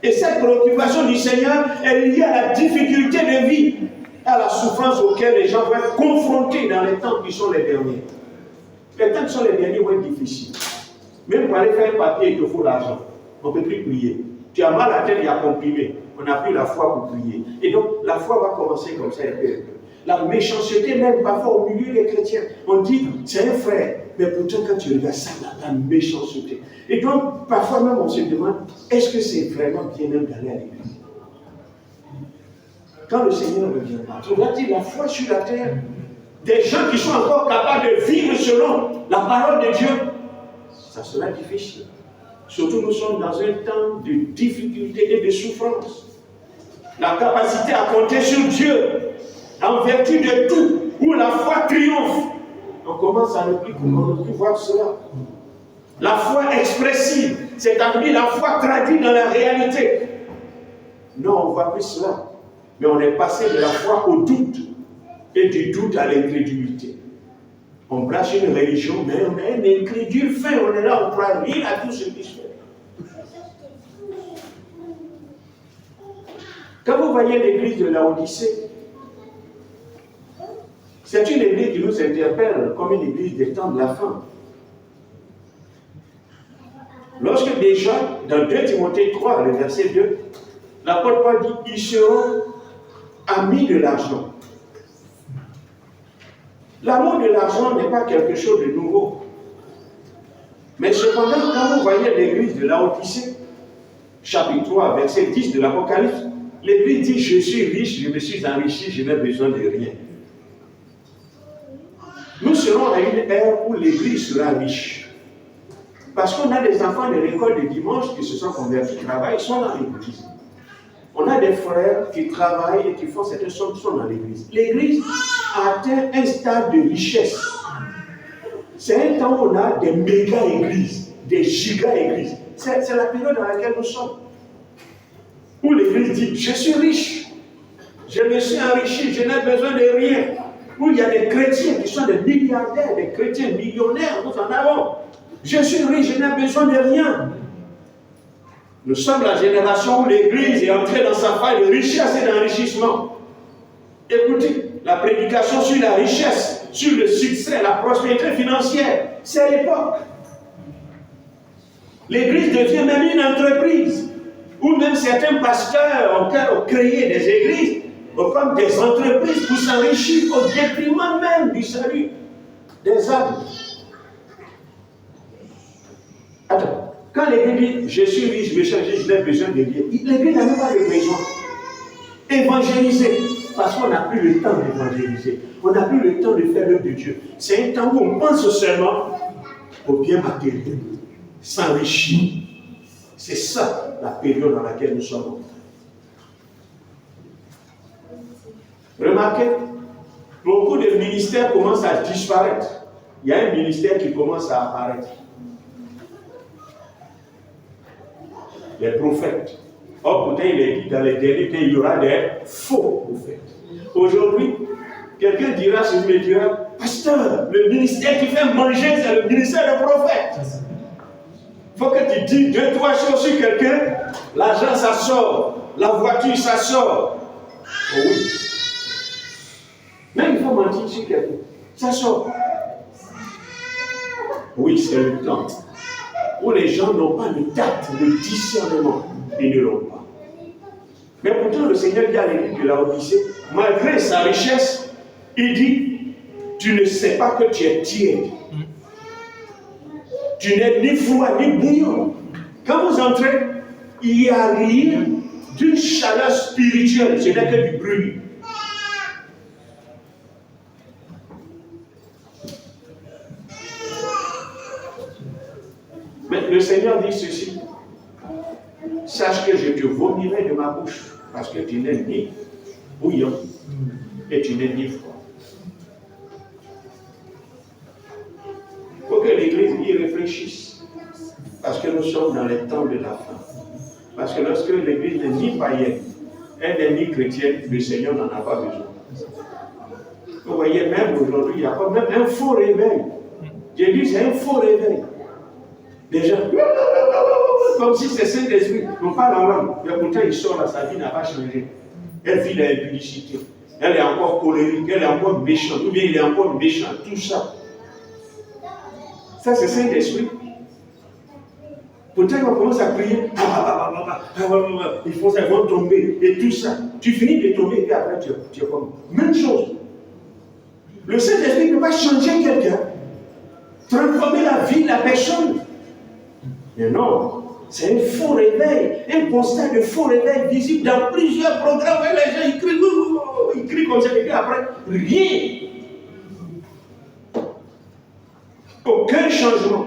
Et cette préoccupation du Seigneur est liée à la difficulté de vie, à la souffrance auxquelles les gens vont être confrontés dans les temps qui sont les derniers. Les temps qui sont les derniers vont être difficiles. Même pour aller faire un papier, il te faut l'argent. On ne peut plus prier. Tu as mal à la tête, il y a comprimé. On n'a plus la foi pour prier. Et donc, la foi va commencer comme ça un peu. La méchanceté, même parfois au milieu des chrétiens. On dit, c'est un frère. Mais pourtant, quand tu regardes ça, la méchanceté. Et donc, parfois même, on se demande, est-ce que c'est vraiment bien même d'aller à l'église? Quand le Seigneur reviendra, trouvera-t-il la foi sur la terre? Des gens qui sont encore capables de vivre selon la parole de Dieu? Ça sera difficile. Surtout, nous sommes dans un temps de difficulté et de souffrance. La capacité à compter sur Dieu, en vertu de tout, où la foi triomphe. On commence à ne plus voir cela. La foi expressive, c'est-à-dire la foi traduite dans la réalité. Non, on ne voit plus cela. Mais on est passé de la foi au doute et du doute à l'incrédulité. On prêche une religion, mais on est un incrédule fin. On est là, on ne croit rien à tout ce qui se fait. Quand vous voyez l'église de Laodicée, c'est une église qui nous interpelle comme une église des temps de la fin. Lorsque déjà, dans 2 Timothée 3, le verset 2, l'apôtre Paul dit, ils seront amis de l'argent. L'amour de l'argent n'est pas quelque chose de nouveau. Mais cependant, quand vous voyez l'église de Laodicée, chapitre 3, verset 10 de l'Apocalypse, l'église dit, je suis riche, je me suis enrichi, je n'ai besoin de rien. Nous serons à une ère où l'église sera riche. Parce qu'on a des enfants de l'école de dimanche qui se sont convertis, qui travaillent, ils sont dans l'église. On a des frères qui travaillent et qui font certaines choses, qui sont dans l'église. L'église a atteint un stade de richesse. C'est un temps où on a des méga-églises, des giga-églises. C'est la période dans laquelle nous sommes. Où l'église dit, je suis riche, je me suis enrichi, je n'ai besoin de rien. Où il y a des chrétiens qui sont des milliardaires, des chrétiens millionnaires, nous en avons. Je suis riche, je n'ai besoin de rien. Nous sommes la génération où l'église est entrée dans sa phase de richesse et d'enrichissement. Écoutez, la prédication sur la richesse, sur le succès, la prospérité financière, c'est à l'époque. L'église devient même une entreprise, où même certains pasteurs ont créé des églises comme des entreprises pour s'enrichir au détriment même du salut des âmes. Attends, quand l'église dit je suis riche, je vais changer, je n'ai besoin de rien, l'église n'a même pas de besoin. Évangéliser, parce qu'on n'a plus le temps d'évangéliser, on n'a plus le temps de faire l'œuvre de Dieu. C'est un temps où on pense seulement au bien matériel, s'enrichir. C'est ça la période dans laquelle nous sommes. Remarquez, beaucoup de ministères commencent à disparaître. Il y a un ministère qui commence à apparaître. Les prophètes. Or, pourtant, il est dit dans les derniers temps, il y aura des faux prophètes. Aujourd'hui, quelqu'un dira, je me dira, pasteur, le ministère qui fait manger, c'est le ministère des prophètes. Il faut que tu dises 2-3 choses sur quelqu'un. L'argent, ça sort. La voiture, ça sort. Oh oui. Mais il faut mentir sur quelqu'un. Ça sort. Oui, c'est le temps où les gens n'ont pas le tact, le discernement. Ils ne l'ont pas. Mais pourtant, le Seigneur dit à l'église de Laodicée, malgré sa richesse, il dit, tu ne sais pas que tu es tiède. Tu n'es ni froid ni bouillant. Quand vous entrez, il n'y a rien d'une chaleur spirituelle, ce n'est que du bruit. Mais le Seigneur dit ceci, sache que je te vomirai de ma bouche, parce que tu n'es ni bouillant et tu n'es ni froid. Il faut que l'Église y réfléchisse, parce que nous sommes dans les temps de la fin. Parce que lorsque l'Église n'est ni païenne, elle n'est ni chrétienne, le Seigneur n'en a pas besoin. Vous voyez, même aujourd'hui, il y a pas même un faux réveil. J'ai dit, c'est un faux réveil. Des gens, comme si c'est Saint-Esprit, non pas la langue, mais pourtant il sort là, sa vie n'a pas changé. Elle vit la publicité, elle est encore colérique, elle est encore méchante, ou bien il est encore méchant, tout ça. Ça c'est Saint-Esprit. Pourtant on commence à prier, ils font ça, ils vont tomber, et tout ça. Tu finis de tomber, et puis après tu es comme. Même chose. Le Saint-Esprit ne peut pas changer quelqu'un, transformer la vie de la personne. Mais non, c'est un faux réveil, un constat de faux réveil visible dans plusieurs programmes. Et les gens ils crient comme ça, et puis après, rien. Aucun changement,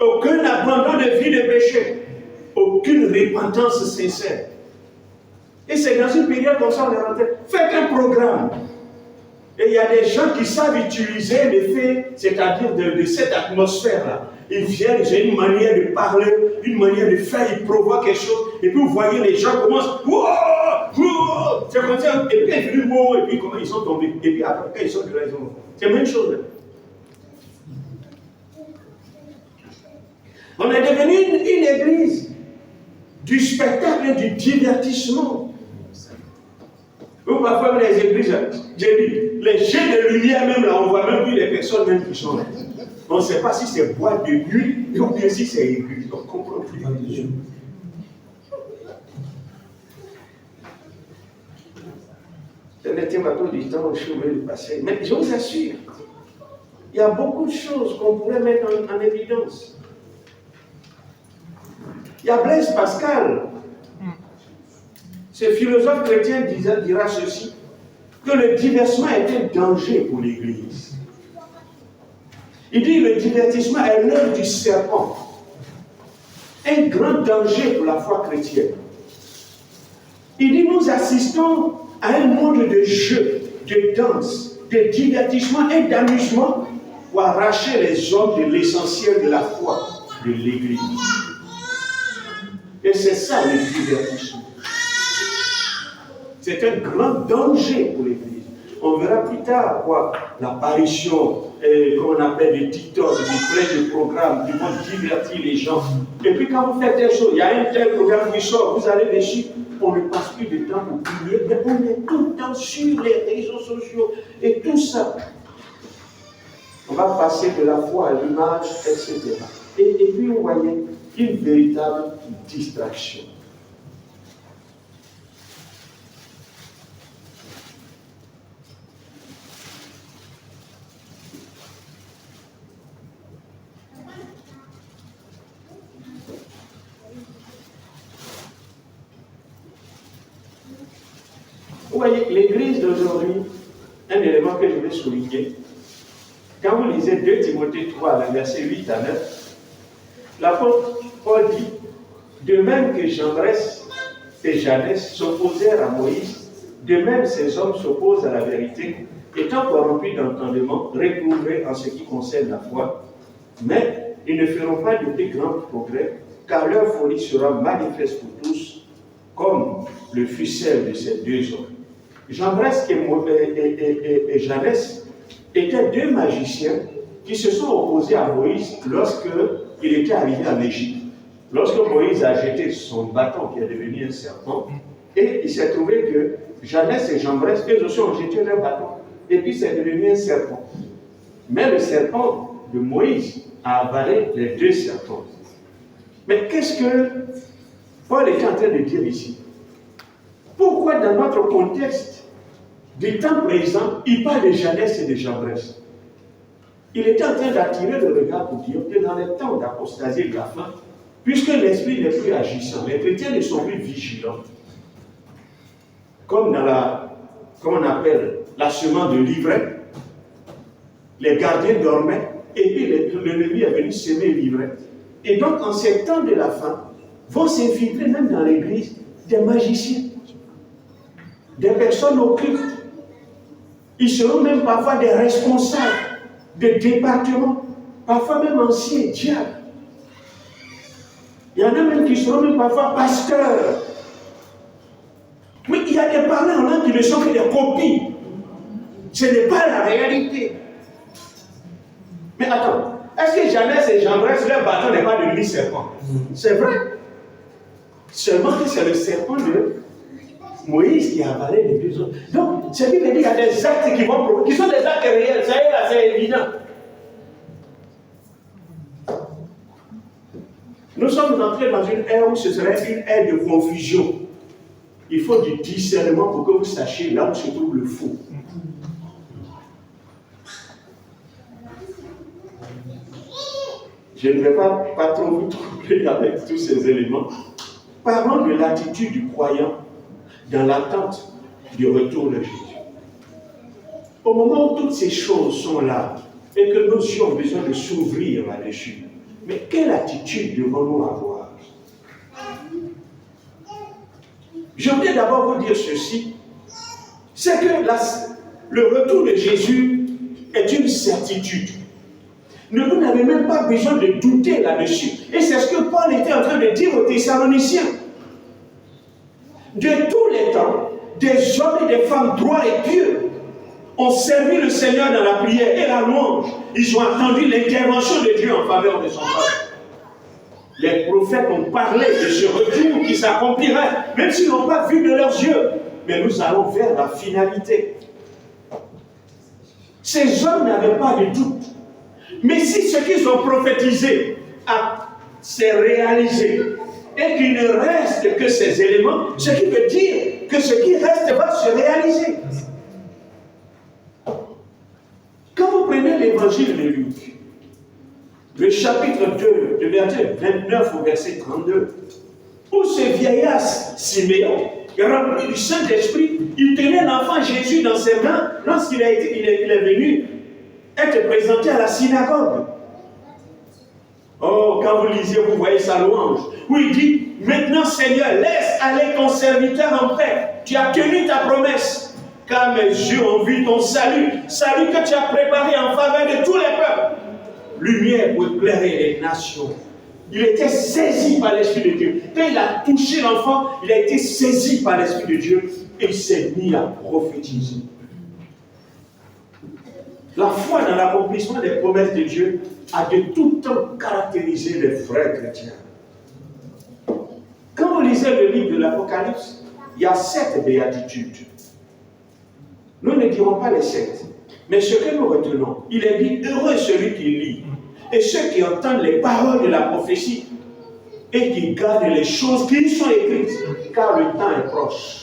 aucun abandon de vie de péché, aucune repentance sincère. Et c'est dans une période comme ça, on est rentré. Faites un programme. Et il y a des gens qui savent utiliser l'effet, c'est-à-dire de cette atmosphère-là. Ils viennent, ils ont une manière de parler, une manière de faire, ils provoquent quelque chose, et puis vous voyez les gens commencent, c'est comme ça, et puis ils viennent, et puis comment ils sont tombés, et puis après, quand ils sont de là, ils ont. C'est la même chose. On est devenu une église du spectacle et du divertissement. Ou parfois les églises, j'ai dit, les jets de lumière même là, on voit même plus les personnes même qui sont là. On ne sait pas si c'est boîte de nuit ou bien si c'est église. On ne comprend plus. Ce n'était pas tout du temps au chemin du passé. Mais je vous assure, il y a beaucoup de choses qu'on pourrait mettre en évidence. Il y a Blaise Pascal. Ce philosophe chrétien dira ceci, que le divertissement est un danger pour l'Église. Il dit le divertissement est l'œuvre du serpent. Un grand danger pour la foi chrétienne. Il dit nous assistons à un monde de jeux, de danse, de divertissement et d'amusement pour arracher les hommes de l'essentiel de la foi de l'Église. Et c'est ça le divertissement. C'est un grand danger pour l'Église. On verra plus tard quoi, l'apparition, comme on appelle les TikTok, plein de programmes qui vont divertir les gens. Et puis quand vous faites des choses, il y a un tel programme qui sort, vous allez dessus, on ne passe plus de temps pour prier, mais on est tout le temps sur les réseaux sociaux et tout ça. On va passer de la foi à l'image, etc. Et puis vous voyez une véritable distraction. Vous voyez, l'église d'aujourd'hui, un élément que je vais souligner, quand vous lisez 2 Timothée 3, le verset 8 à 9, l'apôtre Paul dit, de même que Jambres et Jannes s'opposèrent à Moïse, de même ces hommes s'opposent à la vérité, étant corrompus d'entendement, réprouvés en ce qui concerne la foi, mais ils ne feront pas de plus grands progrès, car leur folie sera manifeste pour tous, comme le fut celle de ces 2 hommes. Jambres et Jannes étaient 2 magiciens qui se sont opposés à Moïse lorsqu'il était arrivé en Égypte. Lorsque Moïse a jeté son bâton qui est devenu un serpent, et il s'est trouvé que Jannes et Jambres, eux aussi ont jeté leur bâton, et puis c'est devenu un serpent. Mais le serpent de Moïse a avalé les 2 serpents. Mais qu'est-ce que Paul est en train de dire ici? Pourquoi dans notre contexte du temps présent, il parle de Jannes et de Jambres? Il était en train d'attirer le regard pour dire que dans les temps d'apostasie de la fin, puisque l'esprit n'est plus agissant, les chrétiens ne sont plus vigilants. Comme dans comment on appelle, la semence de l'ivraie, les gardiens dormaient, et puis l'ennemi est venu semer l'ivraie. Et donc, en ces temps de la fin, vont s'infiltrer même dans l'église des magiciens, des personnes occultes. Ils seront même parfois des responsables de départements, parfois même anciens diacres. Il y en a même qui seront même parfois pasteurs. Mais il y a des parlants en langue qui ne sont que des copies. Ce n'est pas la réalité. Mais attends, est-ce que Jannes et Jambres, leur bâton n'est pas devenu serpent? C'est vrai. Seulement que c'est le serpent de Moïse qui a avalé les 2 autres. Donc, ce qui veut dire qu'il y a des actes qui sont des actes réels. Ça y est, là, c'est évident. Nous sommes entrés dans une ère où ce serait une ère de confusion. Il faut du discernement pour que vous sachiez là où se trouve le faux. Je ne vais pas trop vous troubler avec tous ces éléments. Parlons de l'attitude du croyant dans l'attente du retour de Jésus. Au moment où toutes ces choses sont là et que nos yeux ont besoin de s'ouvrir là-dessus, mais quelle attitude devons-nous avoir? Je voudrais d'abord vous dire ceci, c'est que le retour de Jésus est une certitude. Vous n'avez même pas besoin de douter là-dessus. Et c'est ce que Paul était en train de dire aux Thessaloniciens. De tous les temps, des hommes et des femmes droits et pieux ont servi le Seigneur dans la prière et la louange. Ils ont attendu l'intervention de Dieu en faveur de son peuple. Les prophètes ont parlé de ce retour qui s'accomplirait, même s'ils n'ont pas vu de leurs yeux. Mais nous allons vers la finalité. Ces hommes n'avaient pas de doute. Mais si ce qu'ils ont prophétisé s'est réalisé et qu'il ne reste que ces éléments, ce qui veut dire que ce qui reste va se réaliser. Quand vous prenez l'évangile de Luc, le chapitre 2, le verset 29 au verset 32, où ce vieillard Siméon, rempli du Saint-Esprit, il tenait l'enfant Jésus dans ses mains lorsqu'il est venu être présenté à la synagogue. Oh, quand vous lisez, vous voyez sa louange, où il dit, maintenant Seigneur, laisse aller ton serviteur en paix. Tu as tenu ta promesse, car mes yeux ont vu ton salut, salut que tu as préparé en faveur de tous les peuples. Lumière pour éclairer les nations. Il était saisi par l'Esprit de Dieu. Quand il a touché l'enfant, il a été saisi par l'Esprit de Dieu et il s'est mis à prophétiser. La foi dans l'accomplissement des promesses de Dieu a de tout temps caractérisé les vrais chrétiens. Quand vous lisez le livre de l'Apocalypse, il y a 7 béatitudes. Nous ne dirons pas les 7, mais ce que nous retenons, il est dit, heureux celui qui lit, et ceux qui entendent les paroles de la prophétie, et qui gardent les choses qui y sont écrites, car le temps est proche.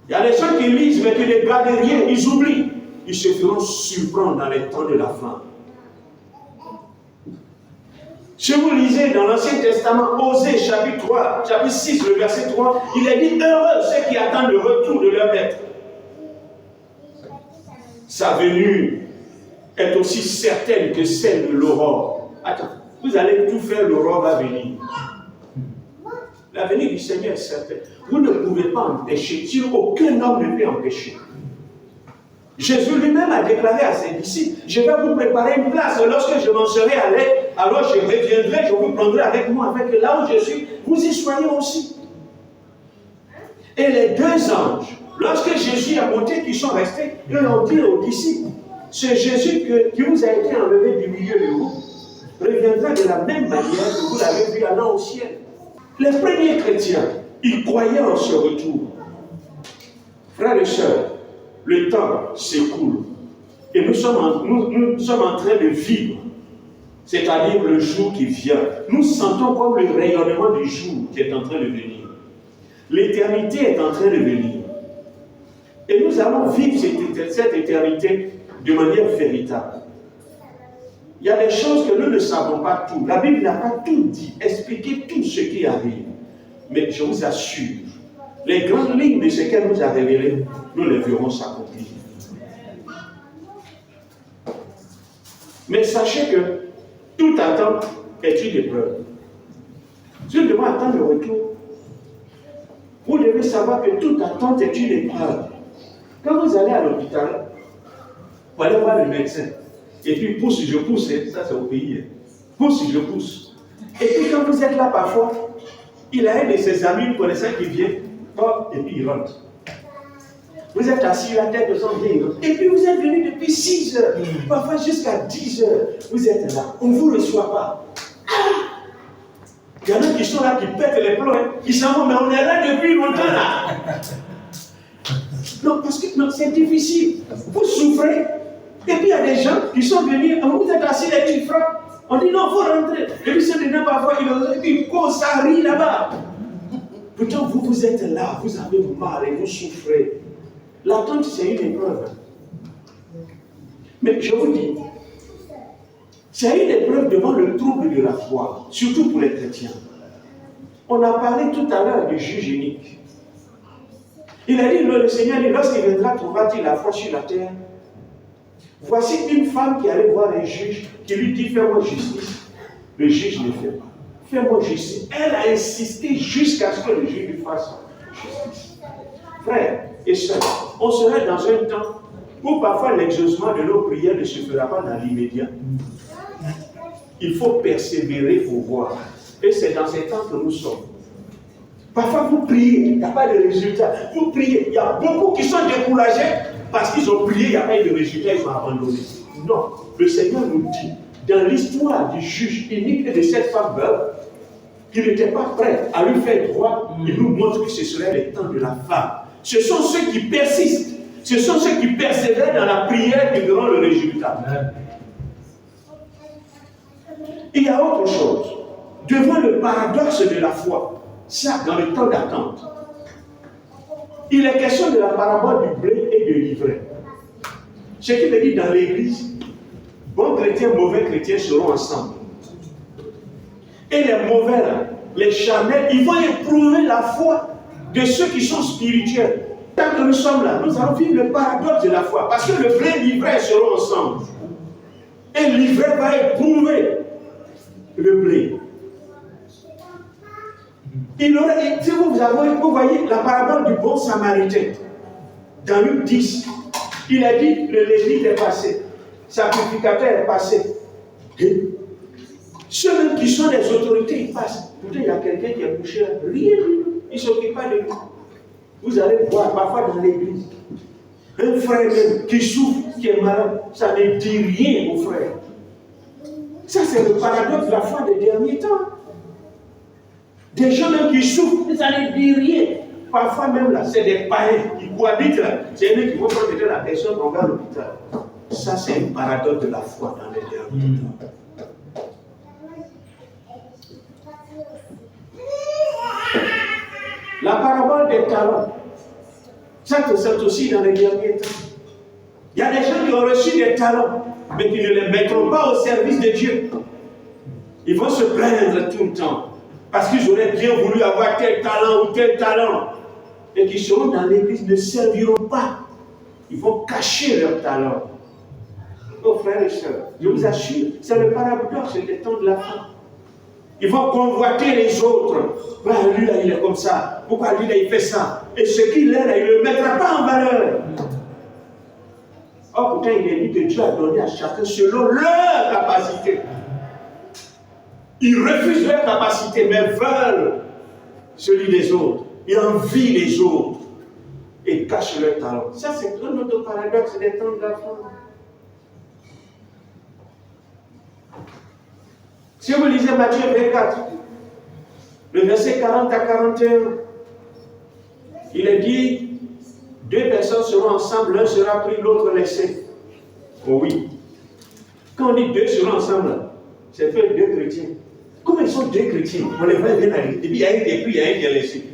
Il y a des gens qui lisent, mais qui ne gardent rien, ils oublient. Ils se feront surprendre dans les temps de la fin. Si vous lisez dans l'Ancien Testament, Osée chapitre 3, chapitre 6, le verset 3, il est dit heureux ceux qui attendent le retour de leur maître. Sa venue est aussi certaine que celle de l'aurore. Attends, vous allez tout faire, l'aurore va venir. La venue du Seigneur est certaine. Vous ne pouvez pas empêcher, si aucun homme ne peut empêcher. Jésus lui-même a déclaré à ses disciples, je vais vous préparer une place, lorsque je m'en serai allé, alors je reviendrai, je vous prendrai avec moi, avec là où je suis, vous y soyez aussi. Et les deux anges, lorsque Jésus a monté, qui sont restés, ils ont dit aux disciples, ce Jésus qui vous a été enlevé du milieu de vous, reviendra de la même manière que vous l'avez vu allant au ciel. Les premiers chrétiens, ils croyaient en ce retour. Frères et sœurs, le temps s'écoule et nous sommes en train de vivre, c'est-à-dire le jour qui vient. Nous sentons comme le rayonnement du jour qui est en train de venir. L'éternité est en train de venir. Et nous allons vivre cette éternité de manière véritable. Il y a des choses que nous ne savons pas tout. La Bible n'a pas tout dit, expliqué tout ce qui arrive. Mais je vous assure, les grandes lignes de ce qu'elle nous a révélé, nous les verrons s'accomplir. Mais sachez que toute attente est une épreuve. Si nous devons attendre le retour, vous devez savoir que toute attente est une épreuve. Quand vous allez à l'hôpital, vous allez voir le médecin. Et puis pousse, je pousse, ça c'est au pays. Pousse, je pousse. Et puis quand vous êtes là parfois, il a un de ses amis, une connaissance qui vient, et puis il rentre. Vous êtes assis, la tête de son vieil. Et puis vous êtes venu depuis 6 heures, parfois jusqu'à 10 heures. Vous êtes là, on ne vous reçoit pas. Il y en a qui sont là, qui pètent les plombs, qui s'en vont, mais on est là depuis longtemps là. Non, parce que c'est difficile. Vous souffrez. Et puis il y a des gens qui sont venus, vous êtes assis et puis ils frappent. On dit non, il faut rentrer. Et puis c'est dedans parfois, et puis ça rit là-bas. Pourtant, vous êtes là, vous avez mal et vous souffrez. L'attente, c'est une épreuve. Mais je vous dis, c'est une épreuve devant le trouble de la foi, surtout pour les chrétiens. On a parlé tout à l'heure du juge unique. Il a dit, le Seigneur dit, lorsqu'il viendra, trouvera-t-il la foi sur la terre? Voici une femme qui allait voir un juge, qui lui dit, fais-moi justice. Le juge ne fait pas. Fais-moi justice. Elle a insisté jusqu'à ce que le juge lui fasse justice. Frères et sœurs, on serait dans un temps où parfois l'exaucement de nos prières ne se fera pas dans l'immédiat. Il faut persévérer pour voir. Et c'est dans ces temps que nous sommes. Parfois vous priez, il n'y a pas de résultat. Vous priez, il y a beaucoup qui sont découragés parce qu'ils ont prié, il n'y a pas eu de résultat, ils ont abandonné. Non, le Seigneur nous dit, dans l'histoire du juge unique et de cette femme veuve, qu'il n'était pas prêt à lui faire droit, il nous montre que ce serait le temps de la femme. Ce sont ceux qui persistent, ce sont ceux qui persévèrent dans la prière qui verront le résultat. Il y a autre chose. Devant le paradoxe de la foi, ça dans le temps d'attente, il est question de la parabole du blé et de l'ivraie. Ce qui veut dire dans l'église, bons chrétiens, mauvais chrétiens seront ensemble. Et les mauvais, les charnels, ils vont éprouver la foi de ceux qui sont spirituels. Tant que nous sommes là, nous allons vivre le paradoxe de la foi. Parce que le blé et l'ivraie seront ensemble. Et l'ivraie va éprouver le blé. Si vous voyez la parabole du bon samaritain, dans Luc 10, il a dit, le lévite est passé, sacrificateur est passé. Et ceux-mêmes qui sont des autorités, ils passent. Pourtant, il y a quelqu'un qui est couché là, rien du tout, il ne s'occupe pas de lui. Vous allez voir parfois dans l'église, un frère même qui souffre, qui est malade, ça ne dit rien aux frères. Ça, c'est le paradoxe de la foi des derniers temps. Des gens même qui souffrent, ça ne dit rien. Parfois même là, c'est des païens qui cohabitent là. C'est eux qui vont prendre la personne, on va à l'hôpital. Ça, c'est un paradoxe de la foi dans les derniers temps. La parabole des talents, ça c'est aussi dans les derniers temps. Il y a des gens qui ont reçu des talents, mais qui ne les mettront pas au service de Dieu. Ils vont se plaindre tout le temps. Parce qu'ils auraient bien voulu avoir tel talent ou tel talent. Et qui seront dans l'église ne serviront pas. Ils vont cacher leur talent. Oh frères et sœurs, je vous assure, c'est le paradoxe des temps de la fin. Ils vont convoiter les autres. Pourquoi lui là il est comme ça? Pourquoi lui là il fait ça? Et ce qu'il est là, il ne le mettra pas en valeur. Or pourtant il est dit que Dieu a donné à chacun selon leur capacité. Ils refusent leur capacité, mais veulent celui des autres. Ils envient les autres et cachent leur talent. Ça, c'est un autre paradoxe des temps de la fin. Si vous lisez Matthieu 24, le verset 40 à 41, il est dit, 2 personnes seront ensemble, l'un sera pris, l'autre laissé. Oh oui. Quand on dit 2 seront ensemble, c'est fait 2 chrétiens. Comme ils sont 2 chrétiens, on les voit bien aller. Et puis il y a un qui est pris, il y a un qui est laissé.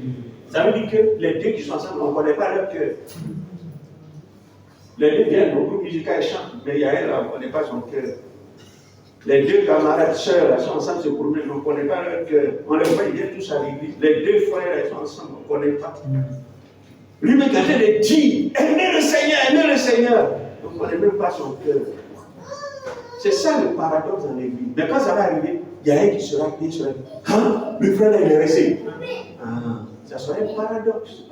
Ça veut dire que les 2 qui sont ensemble, on ne connaît pas leur cœur. Les 2 viennent au groupe musical et chantent, mais il y a un là, on ne connaît pas son cœur. Les 2 camarades sœurs là, sont ensemble se promènent, on ne connaît pas leur cœur. On les voit, ils viennent tous à l'église. Les 2 frères, ils sont ensemble, on ne connaît pas. Lui, mais quand il dit, aimez le Seigneur, on ne connaît même pas son cœur. C'est ça le paradoxe dans l'église. Mais quand ça va arriver, il y a un qui sera payé sur la vie. Hein? Le frère là, il est resté. Ah, ça serait un paradoxe.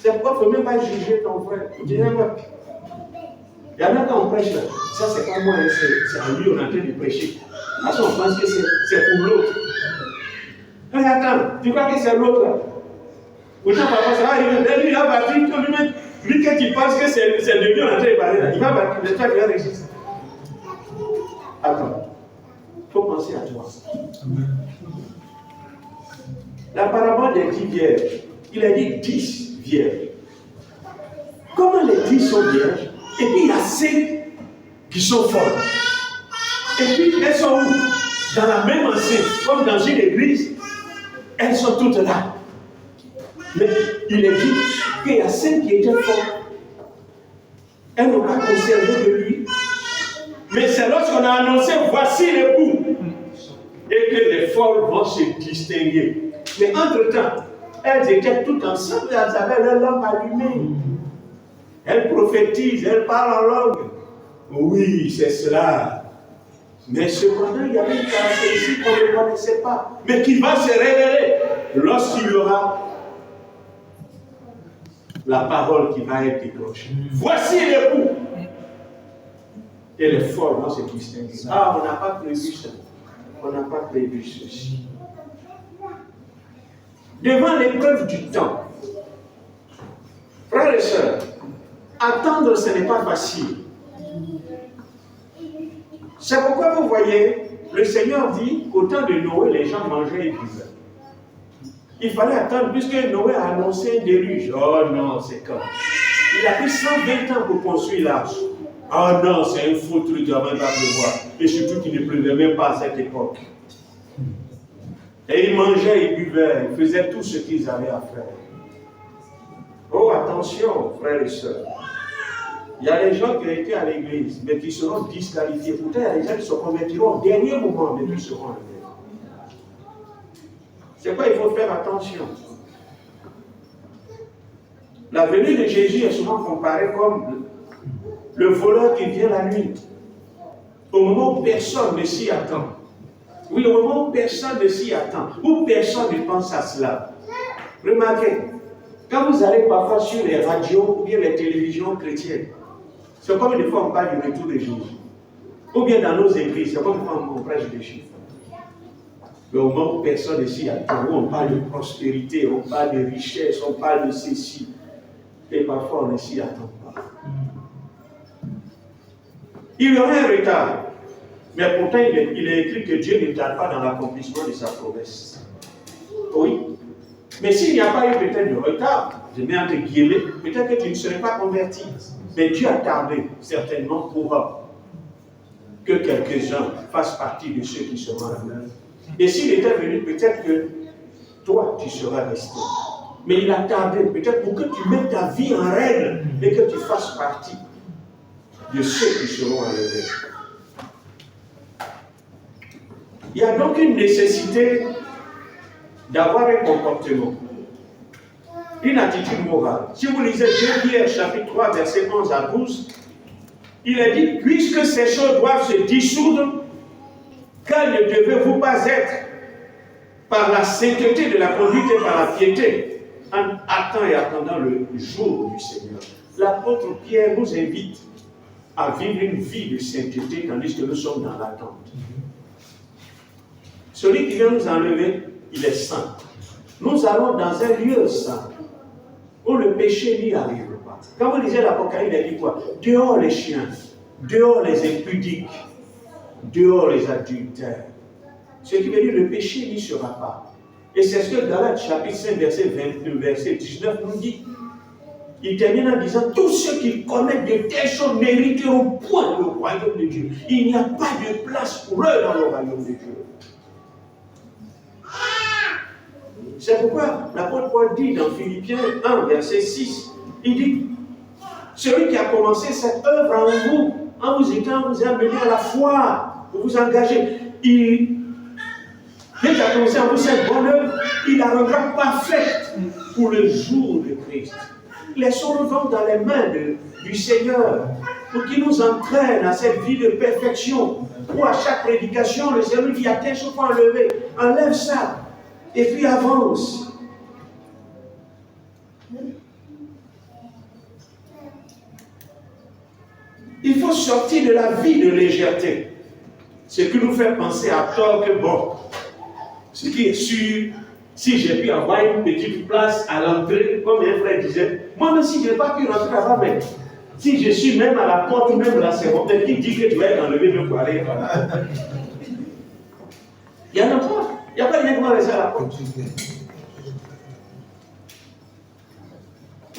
C'est pourquoi il ne faut même pas juger ton frère. Il y en a quand on prêche là, ça c'est pas moi, c'est à lui, on est en train de prêcher. Parce qu'on pense que c'est pour l'autre. Mais attends, tu crois que c'est l'autre là? Pourtant, parfois ça va arriver, lui il va partir, lui quand il pense que c'est de lui on est en train de parler là, il va partir, j'espère qu'il va réussir. Attends, il faut penser à toi. La parabole des 10 vierges, il a dit 10 vierges. Comment les 10 sont vierges? Et puis il y a 5 qui sont folles. Et puis elles sont où? Dans la même enceinte, comme dans une église. Elles sont toutes là. Mais il est dit qu'il y a 5 qui étaient folles. Elles n'ont pas conservé de lui. Mais c'est lorsqu'on a annoncé voici l'époux. Et que les folles vont se distinguer. Mais entre-temps, elles étaient toutes ensemble et elles avaient leur lampe allumée. Elles prophétisent, elles parlent en langue. Oui, c'est cela. Mais cependant, il y avait une caractéristique qu'on ne connaissait pas, mais qui va se révéler lorsqu'il y aura la parole qui va être déclenchée. Voici l'époux. Et les folles vont se distinguer. Ah, on n'a pas prévu ça. On n'a pas prévu ceci. Devant l'épreuve du temps, frères et sœurs, attendre, ce n'est pas facile. C'est pourquoi vous voyez, le Seigneur dit qu'au temps de Noé, les gens mangeaient et buvaient. Il fallait attendre, puisque Noé a annoncé un déluge. Oh non, c'est quand? Il a pris 120 ans pour construire l'arche. Oh non, c'est un faux truc, il ne va pas pleuvoir. Et surtout qu'il ne pleuvait même pas à cette époque. Et ils mangeaient, ils buvaient, ils faisaient tout ce qu'ils avaient à faire. Oh, attention, frères et sœurs. Il y a des gens qui ont été à l'église, mais qui seront disqualifiés. Pourtant, il y a des gens qui se convertiront au dernier moment, mais qui seront enlevés. C'est quoi, il faut faire attention. La venue de Jésus est souvent comparée comme le voleur qui vient la nuit, au moment où personne ne s'y attend. Oui, au moment où personne ne s'y attend, où personne ne pense à cela. Remarquez, quand vous allez parfois sur les radios ou bien les télévisions chrétiennes, c'est comme des fois on parle du retour de Jésus. Ou bien dans nos églises, c'est comme quand on prêche des chiffres. Mais au moment où personne ne s'y attend, où on parle de prospérité, on parle de richesse, on parle de ceci. Et parfois on ne s'y attend pas. Il y aura un retard. Mais pourtant, il est écrit que Dieu ne tarde pas dans l'accomplissement de sa promesse. Oui. Mais s'il n'y a pas eu peut-être de retard, je mets entre guillemets, peut-être que tu ne serais pas converti. Mais Dieu a tardé, certainement, pour que quelques-uns fassent partie de ceux qui seront à l'œuvre. Et s'il était venu, peut-être que toi, tu seras resté. Mais il a tardé, peut-être pour que tu mettes ta vie en règle et que tu fasses partie de ceux qui seront à l'œuvre. Il y a donc une nécessité d'avoir un comportement, une attitude morale. Si vous lisez 2 Pierre chapitre 3, versets 11 à 12, il est dit, puisque ces choses doivent se dissoudre, quelles ne devez-vous pas être par la sainteté de la conduite et par la piété, en attendant et attendant le jour du Seigneur. L'apôtre Pierre nous invite à vivre une vie de sainteté tandis que nous sommes dans l'attente. Celui qui vient nous enlever, il est saint. Nous allons dans un lieu saint où le péché n'y arrive pas. Quand vous lisez l'Apocalypse, il dit quoi? Dehors les chiens, dehors les impudiques, dehors les adultères. Ce qui veut dire le péché n'y sera pas. Et c'est ce que Galates chapitre 5, verset 22, verset 19 nous dit. Il termine en disant, tous ceux qui commettent de telles choses n'hériteront point le royaume de Dieu. Il n'y a pas de place pour eux dans le royaume de Dieu. C'est pourquoi l'apôtre Paul dit dans Philippiens 1, verset 6, il dit, celui qui a commencé cette œuvre en vous, en vous étant, vous a amené à la foi, pour vous engager. Dès qu'il a commencé à vous cette bonne œuvre, il la rendra parfaite pour le jour de Christ. Laissons-nous donc dans les mains du Seigneur pour qu'il nous entraîne à cette vie de perfection. Où à chaque prédication, le Seigneur dit, il y a telle chose pour enlever. Enlève ça. Et puis avance. Il faut sortir de la vie de légèreté. Ce qui nous fait penser à tort que bon, ce qui est sûr, si j'ai pu avoir une petite place à l'entrée, comme un frère disait, moi même si je n'ai pas pu rentrer là-bas, mais si je suis même à la porte, ou même là, c'est bon, mais qui dit que tu vas être enlevé même pour aller là. Il n'y en a pas. Il n'y a pas de règlement rester à la porte.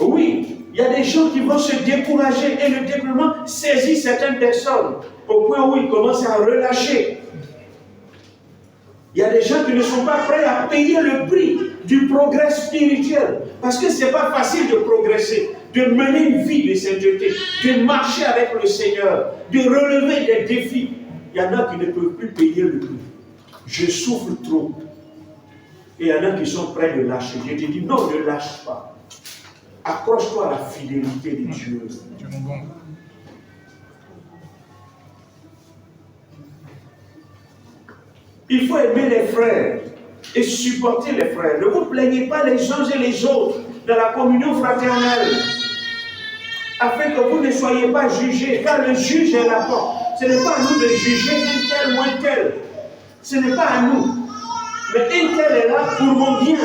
Oui, il y a des gens qui vont se décourager et le découragement saisit certaines personnes au point où ils commencent à relâcher. Il y a des gens qui ne sont pas prêts à payer le prix du progrès spirituel. Parce que ce n'est pas facile de progresser, de mener une vie de sainteté, de marcher avec le Seigneur, de relever des défis. Il y en a qui ne peuvent plus payer le prix. Je souffre trop. Et il y en a qui sont prêts de lâcher. Je te dis, non, ne lâche pas. Accroche-toi à la fidélité de Dieu. Il faut aimer les frères et supporter les frères. Ne vous plaignez pas les uns et les autres dans la communion fraternelle, afin que vous ne soyez pas jugés, car le juge est la porte. Ce n'est pas à nous de juger un tel ou un tel. Ce n'est pas à nous. Mais un tel est là pour mon bien.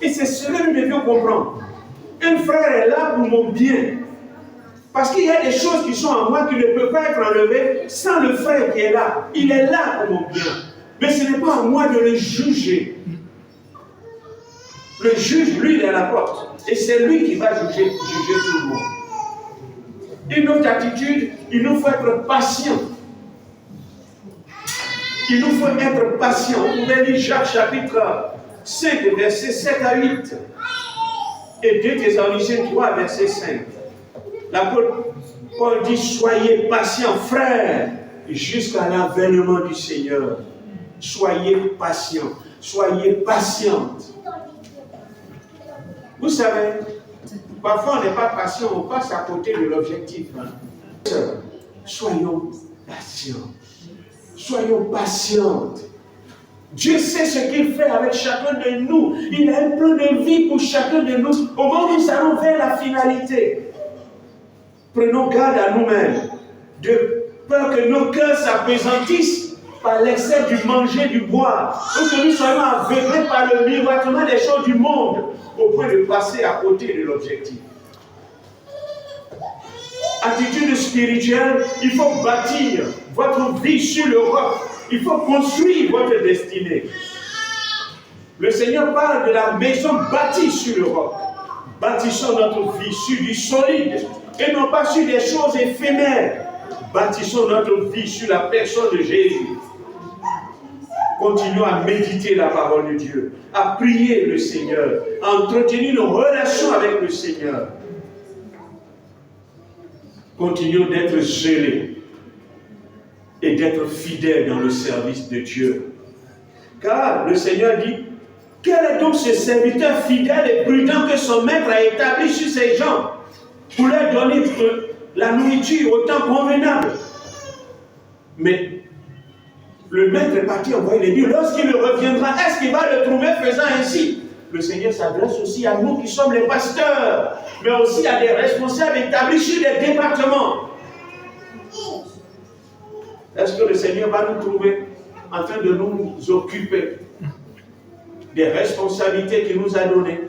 Et c'est ce que nous devions comprendre. Un frère est là pour mon bien. Parce qu'il y a des choses qui sont en moi qui ne peuvent pas être enlevées sans le frère qui est là. Il est là pour mon bien. Mais ce n'est pas à moi de le juger. Le juge, lui, il est à la porte. Et c'est lui qui va juger tout le monde. Une autre attitude, il nous faut être patient. Il nous faut être patient. Vous pouvez lire Jacques chapitre 5, versets 7 à 8. Et 2 Thessaloniciens 3, verset 5. L'apôtre Paul dit, soyez patients, frères, jusqu'à l'avènement du Seigneur. Soyez patients, soyez patientes. Vous savez, parfois on n'est pas patient, on passe à côté de l'objectif. Soyons patients, soyons patientes. Dieu sait ce qu'il fait avec chacun de nous. Il a un plan de vie pour chacun de nous. Au moment où nous allons vers la finalité, prenons garde à nous-mêmes, de peur que nos cœurs s'appesantissent par l'excès du manger, du boire, ou que nous soyons aveuglés par le miroitement des choses du monde, au point de passer à côté de l'objectif. Attitude spirituelle, il faut bâtir votre vie sur le roc. Il faut construire votre destinée. Le Seigneur parle de la maison bâtie sur le roc. Bâtissons notre vie sur du solide et non pas sur des choses éphémères. Bâtissons notre vie sur la personne de Jésus. Continuons à méditer la parole de Dieu, à prier le Seigneur, à entretenir nos relations avec le Seigneur. Continuons d'être zélés et d'être fidèle dans le service de Dieu. Car le Seigneur dit, quel est donc ce serviteur fidèle et prudent que son maître a établi sur ses gens pour leur donner la nourriture au temps convenable? Mais le maître est parti envoyer les dieux. Lorsqu'il reviendra, est-ce qu'il va le trouver faisant ainsi? Le Seigneur s'adresse aussi à nous qui sommes les pasteurs, mais aussi à des responsables établis sur les départements. Est-ce que le Seigneur va nous trouver en train de nous occuper des responsabilités qu'il nous a données?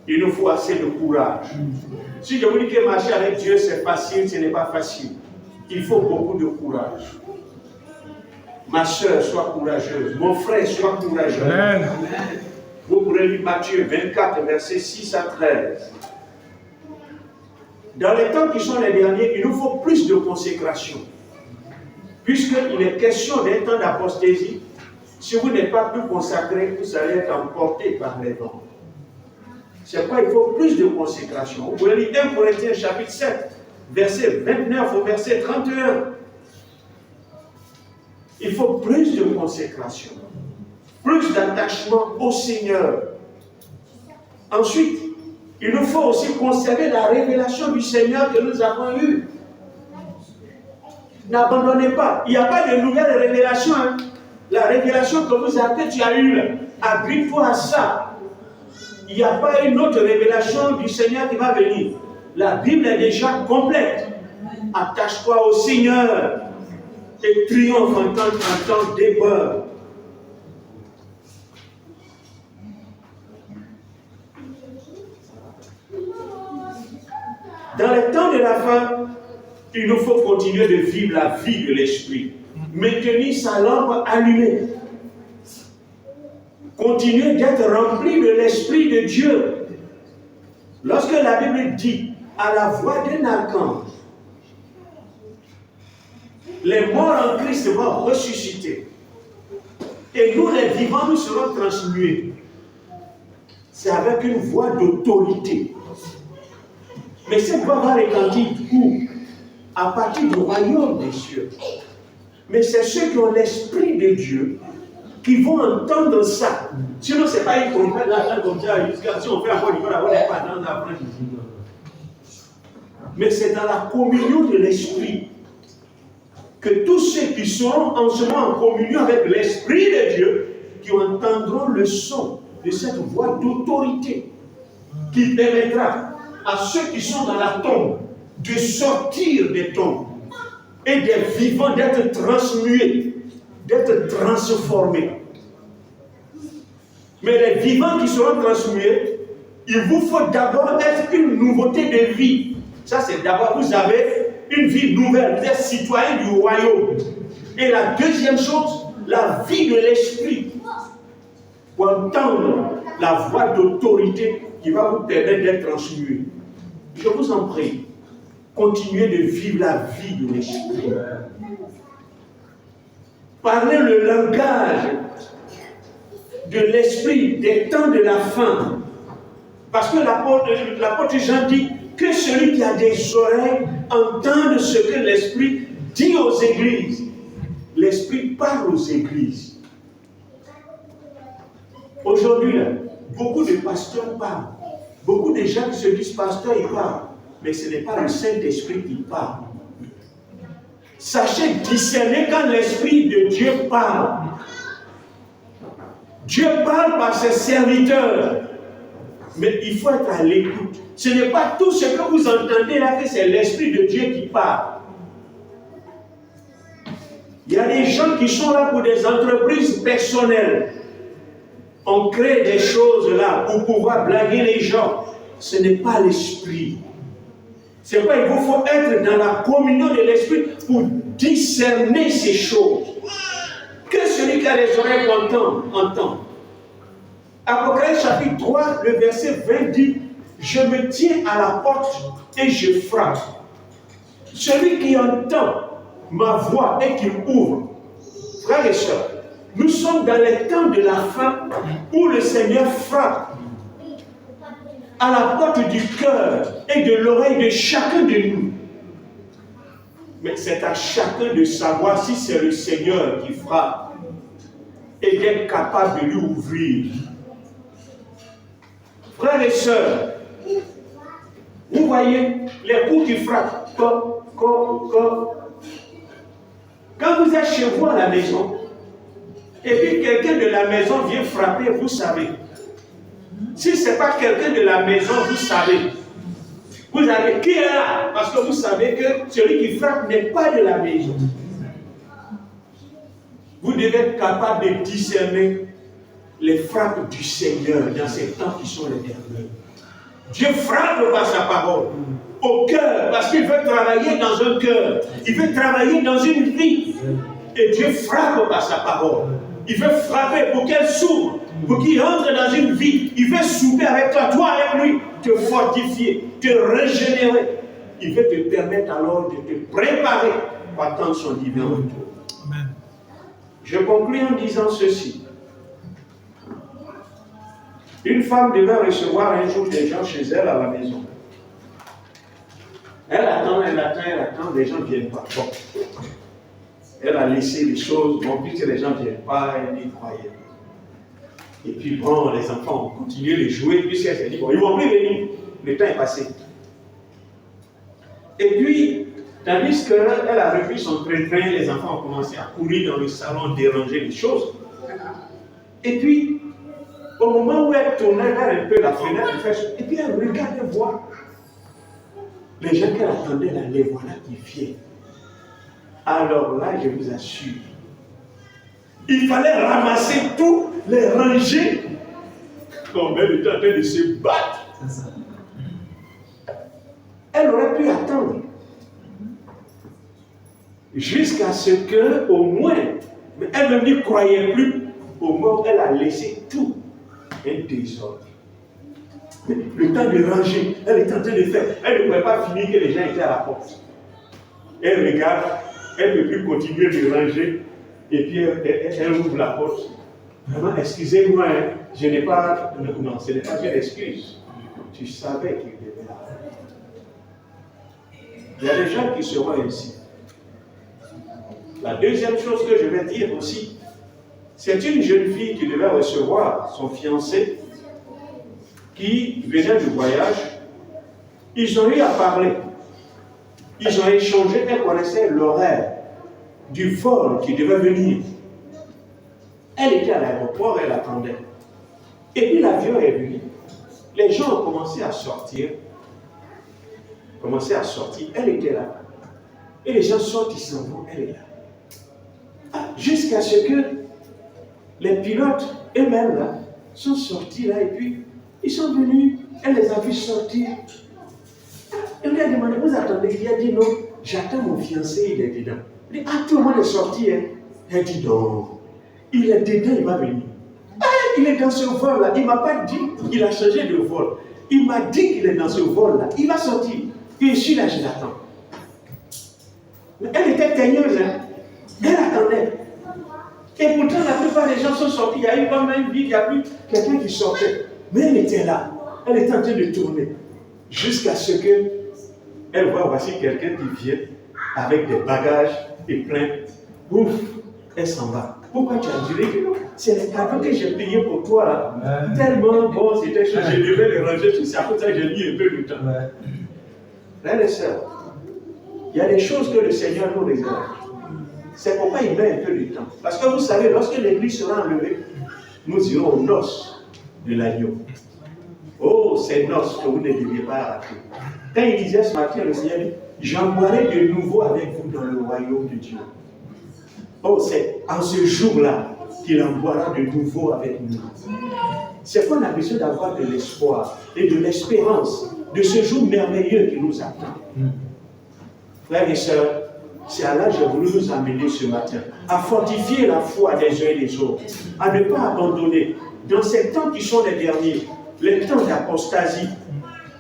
Il nous faut assez de courage. Si je vous dis que marcher avec Dieu c'est facile, ce n'est pas facile. Il faut beaucoup de courage. Ma soeur, sois courageuse. Mon frère, sois courageux. Amen. Vous pourrez lire Matthieu 24, versets 6 à 13. Dans les temps qui sont les derniers, il nous faut plus de consécration. Puisqu'il est question d'un temps d'apostasie, si vous n'êtes pas plus consacré, vous allez être emporté par les vents. C'est pourquoi il faut plus de consécration. Vous pouvez lire 1 Corinthiens chapitre 7, verset 29 au verset 31. Il faut plus de consécration, plus d'attachement au Seigneur. Ensuite, il nous faut aussi conserver la révélation du Seigneur que nous avons eue. N'abandonnez pas. Il n'y a pas de nouvelle révélation. Hein. La révélation que tu as eue, agrippe-toi à ça. Il n'y a pas une autre révélation du Seigneur qui va venir. La Bible est déjà complète. Attache-toi au Seigneur et triomphe en temps d'épreuve. Dans les temps de la fin, il nous faut continuer de vivre la vie de l'esprit. Maintenir sa lampe allumée. Continuer d'être rempli de l'esprit de Dieu. Lorsque la Bible dit à la voix d'un archange, les morts en Christ vont ressusciter. Et nous, les vivants, nous serons transmués. C'est avec une voix d'autorité. Mais cette voix va retentir où? À partir du royaume des cieux. Mais c'est ceux qui ont l'esprit de Dieu qui vont entendre ça. Sinon, ce n'est pas une trompette là, comme ça. Si on fait un bon niveau, on n'est pas dans la branche. Mais c'est dans la communion de l'esprit que tous ceux qui seront en ce moment en communion avec l'esprit de Dieu, qui entendront le son de cette voix d'autorité, qui permettra à ceux qui sont dans la tombe de sortir des tombes et des vivants d'être transmués, d'être transformés. Mais les vivants qui seront transmués, il vous faut d'abord être une nouveauté de vie. Ça, c'est d'abord, vous avez une vie nouvelle, vous êtes citoyen du royaume. Et la deuxième chose, la vie de l'esprit. Pour entendre la voix d'autorité qui va vous permettre d'être transmué. Je vous en prie, continuez de vivre la vie de l'esprit. Parlez le langage de l'esprit des temps de la fin. Parce que l'apôtre Jean dit que celui qui a des oreilles entende ce que l'esprit dit aux églises. L'esprit parle aux églises. Aujourd'hui, beaucoup de pasteurs parlent. Beaucoup de gens qui se disent pasteurs, ils parlent. Mais ce n'est pas le Saint-Esprit qui parle. Sachez discerner quand l'Esprit de Dieu parle. Dieu parle par ses serviteurs. Mais il faut être à l'écoute. Ce n'est pas tout ce que vous entendez là que c'est l'Esprit de Dieu qui parle. Il y a des gens qui sont là pour des entreprises personnelles. On crée des choses là pour pouvoir blaguer les gens. Ce n'est pas l'Esprit. C'est pourquoi il vous faut être dans la communion de l'Esprit pour discerner ces choses. Que celui qui a les oreilles entend. Apocalypse chapitre 3, le verset 20 dit: je me tiens à la porte et je frappe. Celui qui entend ma voix et qui ouvre. Frères et sœurs, nous sommes dans les temps de la fin où le Seigneur frappe à la porte du cœur et de l'oreille de chacun de nous. Mais c'est à chacun de savoir si c'est le Seigneur qui frappe et d'être capable de lui ouvrir. Frères et sœurs, vous voyez les coups qui frappent. Quand vous êtes chez vous à la maison, et puis quelqu'un de la maison vient frapper, vous savez. Si ce n'est pas quelqu'un de la maison, vous savez. Vous avez qui est là? Parce que vous savez que celui qui frappe n'est pas de la maison. Vous devez être capable de discerner les frappes du Seigneur dans ces temps qui sont les derniers. Dieu frappe par sa parole au cœur parce qu'il veut travailler dans un cœur. Il veut travailler dans une vie. Et Dieu frappe par sa parole. Il veut frapper pour qu'elle s'ouvre, pour qu'il entre dans une vie. Il veut souper avec toi, toi avec lui, te fortifier, te régénérer. Il veut te permettre alors de te préparer pour attendre son divin retour. Amen. Je conclue en disant ceci. Une femme devait recevoir un jour des gens chez elle à la maison. Elle attend, les gens ne viennent pas. Bon. Elle a laissé les choses, bon, puisque les gens ne viennent pas, elle y croyait. Et puis bon, les enfants ont continué de jouer, puisqu'elle s'est dit, bon, ils ne vont plus venir. Le temps est passé. Et puis, tandis qu'elle a repris son train-train, les enfants ont commencé à courir dans le salon, déranger les choses. Et puis, au moment où elle tournait vers un peu la fenêtre, et puis elle regarde et voit les gens qu'elle attendait là, les voilà qui viennent. Alors là, je vous assure, il fallait ramasser tout, les ranger. Comme elle était en train de se battre. Elle aurait pu attendre. Jusqu'à ce que, au moins, mais elle ne croyait plus, au moins elle a laissé tout un désordre. Le temps de ranger, elle est en train de faire. Elle ne pouvait pas finir que les gens étaient à la porte. Elle regarde, elle ne peut plus continuer de ranger, et puis elle ouvre la porte. Vraiment, excusez-moi, hein, je n'ai pas. Non, ce n'est pas une excuse. Tu savais qu'il devait la faire. Il y a des gens qui seront ainsi. La deuxième chose que je vais dire aussi, c'est une jeune fille qui devait recevoir son fiancé qui venait du voyage. Ils ont eu à parler. Ils ont échangé, elle connaissait l'horaire du vol qui devait venir. Elle était à l'aéroport, elle attendait. Et puis l'avion est venu. Les gens ont commencé à sortir. Elle était là. Et les gens sortent, ils s'en vont, elle est là. Jusqu'à ce que les pilotes eux-mêmes là sont sortis là et puis ils sont venus, elle les a vus sortir. Elle lui a demandé, vous attendez? Il a dit non, j'attends mon fiancé, il est dedans. Il dit, tout le monde est sorti. Hein? Elle dit non, il est dedans, il va venir. Il est dans ce vol là, il ne m'a pas dit qu'il a changé de vol. Il m'a dit qu'il est dans ce vol là, il va sortir. Et je suis là, je l'attends. Mais elle était teigneuse, hein? Elle attendait. Et pourtant, la plupart des gens sont sortis. Il y a eu quand même une vie, il n'y a plus quelqu'un qui sortait. Mais elle était là. Elle était en train de tourner. Jusqu'à ce que elle voit, voici quelqu'un qui vient avec des bagages et plein. Ouf, elle s'en va. Pourquoi tu as dit que non? C'est les cadeaux que j'ai payés pour toi là. Tellement bon, c'était chaud. Je devais les ranger. C'est à cause de ça que j'ai mis un peu de temps. Frères et sœurs, il y a des choses que le Seigneur nous réserve. C'est pourquoi il met un peu de temps. Parce que vous savez, lorsque l'église sera enlevée, nous irons aux noces de l'agneau. Oh, ces noces que vous ne deviez pas rater. Quand il disait ce matin, le Seigneur dit, j'en boirai de nouveau avec vous dans le royaume de Dieu. Oh, c'est en ce jour-là qu'il en boira de nouveau avec nous. C'est qu'on a besoin d'avoir de l'espoir et de l'espérance de ce jour merveilleux qui nous attend. Frères et sœurs, c'est à là que j'ai voulu nous amener ce matin, à fortifier la foi des uns et des autres, à ne pas abandonner. Dans ces temps qui sont les derniers, les temps d'apostasie,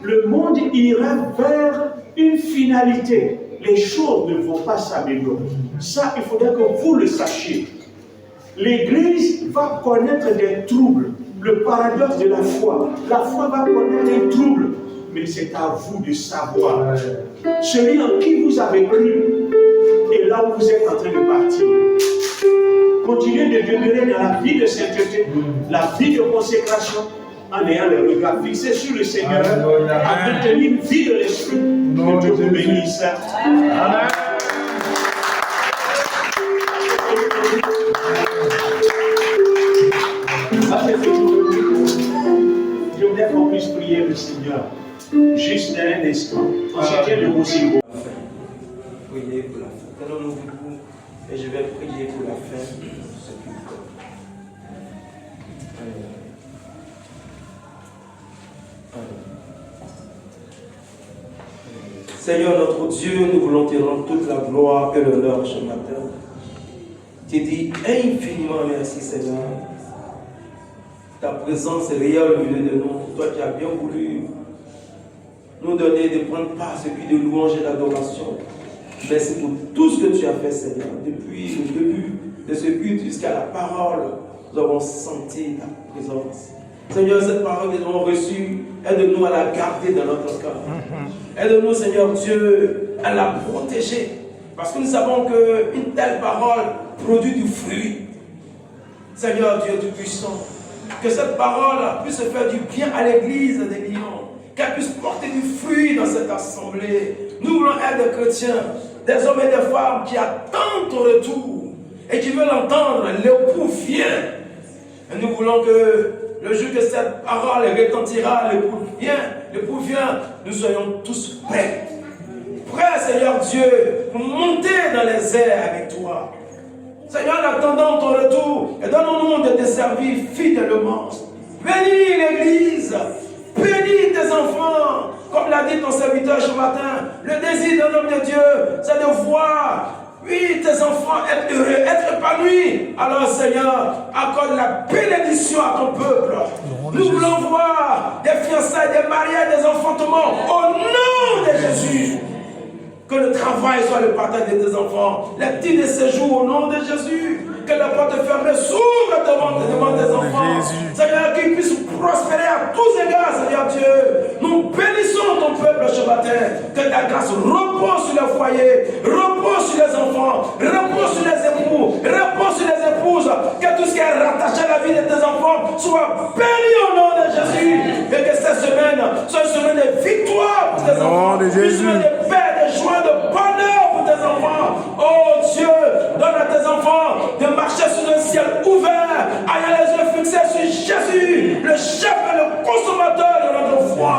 le monde ira vers une finalité. Les choses ne vont pas s'améliorer. Ça, il faudrait que vous le sachiez. L'Église va connaître des troubles. Le paradoxe de la foi va connaître des troubles. Mais c'est à vous de savoir. Celui en qui vous avez cru, là où vous êtes en train de partir. Continuez de demeurer dans la vie de sainteté, la vie de consécration, en ayant le regard fixé sur le Seigneur, à maintenir une vie de l'esprit. Que Dieu vous bénisse. Amen. Je voudrais qu'on puisse prier le Seigneur. Juste un instant. On se tient debout s'il vous plaît. Priez pour la fin. Tenons-nous debout et je vais prier pour la fin de ce culte. Seigneur notre Dieu, nous voulons te rendre toute la gloire et l'honneur ce matin. Tu dis infiniment merci Seigneur. Ta présence est réelle au milieu de nous. Toi qui as bien voulu nous donner de prendre part à ce culte de louange et d'adoration. Merci pour tout ce que tu as fait Seigneur. Depuis le début de ce culte jusqu'à la parole, nous avons senti ta présence. Seigneur, cette parole que nous avons reçue, aide-nous à la garder dans notre cœur. Aide-nous, Seigneur Dieu, à la protéger. Parce que nous savons qu'une telle parole produit du fruit. Seigneur Dieu Tout-Puissant, que cette parole puisse faire du bien à l'église des Lions, qu'elle puisse porter du fruit dans cette assemblée. Nous voulons être des chrétiens, des hommes et des femmes qui attendent ton retour et qui veulent entendre l'époux vient. Et nous voulons que le jour que cette parole retentira, l'époux vient, nous soyons tous prêts. Prêts, Seigneur Dieu, pour monter dans les airs avec toi. Seigneur, en attendant ton retour, et donne-nous de te servir fidèlement. Bénis l'église, bénis tes enfants. Comme l'a dit ton serviteur ce matin, le désir d'un homme de Dieu, c'est de voir, oui, tes enfants être heureux, être épanouis. Alors Seigneur, accorde la bénédiction à ton peuple. Nous voulons voir des fiançailles, des mariages, des enfantements au nom de Jésus. Que le travail soit le partage de tes enfants, les petits de séjour au nom de Jésus. Que la porte fermée s'ouvre devant tes enfants. Seigneur, qu'ils puissent prospérer à tous égards, Seigneur Dieu. Nous bénissons ton peuple ce matin. Que ta grâce repose sur les foyers, repose sur les enfants, repose sur les époux, repose sur les épouses. Que tout ce qui est rattaché à la vie de tes enfants soit béni au nom de Jésus. Et que cette semaine soit une semaine de victoire pour tes enfants. Une semaine de paix, de joie, de bonheur pour tes enfants. Oh Dieu, donne à tes enfants de marcher sur un ciel ouvert, ayant les yeux fixés sur Jésus, le chef et le consommateur de notre foi.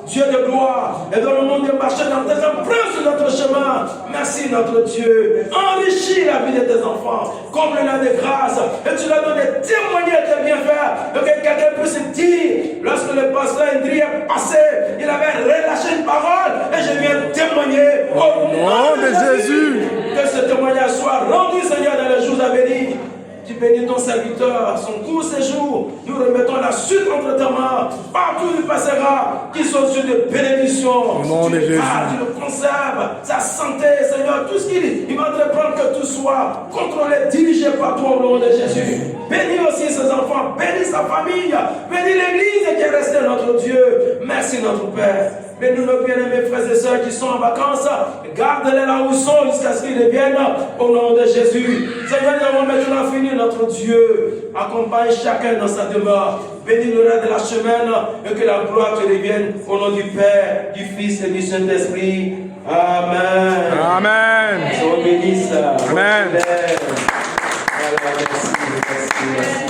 Dieu de gloire, et donne-nous de marcher dans tes empreintes sur notre chemin. Merci notre Dieu. Enrichis la vie de tes enfants, comble-la de grâce, et tu leur donnes de témoigner tes bienfaits, et que quelqu'un puisse dire, lorsque le pasteur Indri est passé, il avait relâché une parole, et je viens témoigner au nom de Jésus. Que ce témoignage soit rendu, Seigneur, dans les jours à venir. Tu bénis ton serviteur, son court séjour. Nous remettons la suite entre tes mains. Partout où il passera, qu'il soit sur de bénédictions. Tu le conserves, sa santé, Seigneur, tout ce qu'il va entreprendre, que tout soit contrôlé, dirigé par toi au nom de Jésus. Bénis aussi ses enfants, bénis sa famille, bénis l'église qui est restée notre Dieu. Merci notre Père. Bénis nos bien-aimés frères et sœurs qui sont en vacances. Garde-les là où ils sont jusqu'à ce qu'ils reviennent au nom de Jésus. Seigneur, nous avons maintenant fini notre Dieu. Accompagne chacun dans sa demeure. Bénis le reste de la semaine et que la gloire te revienne au nom du Père, du Fils et du Saint-Esprit. Amen. Amen. Sois bénis. Amen. Merci.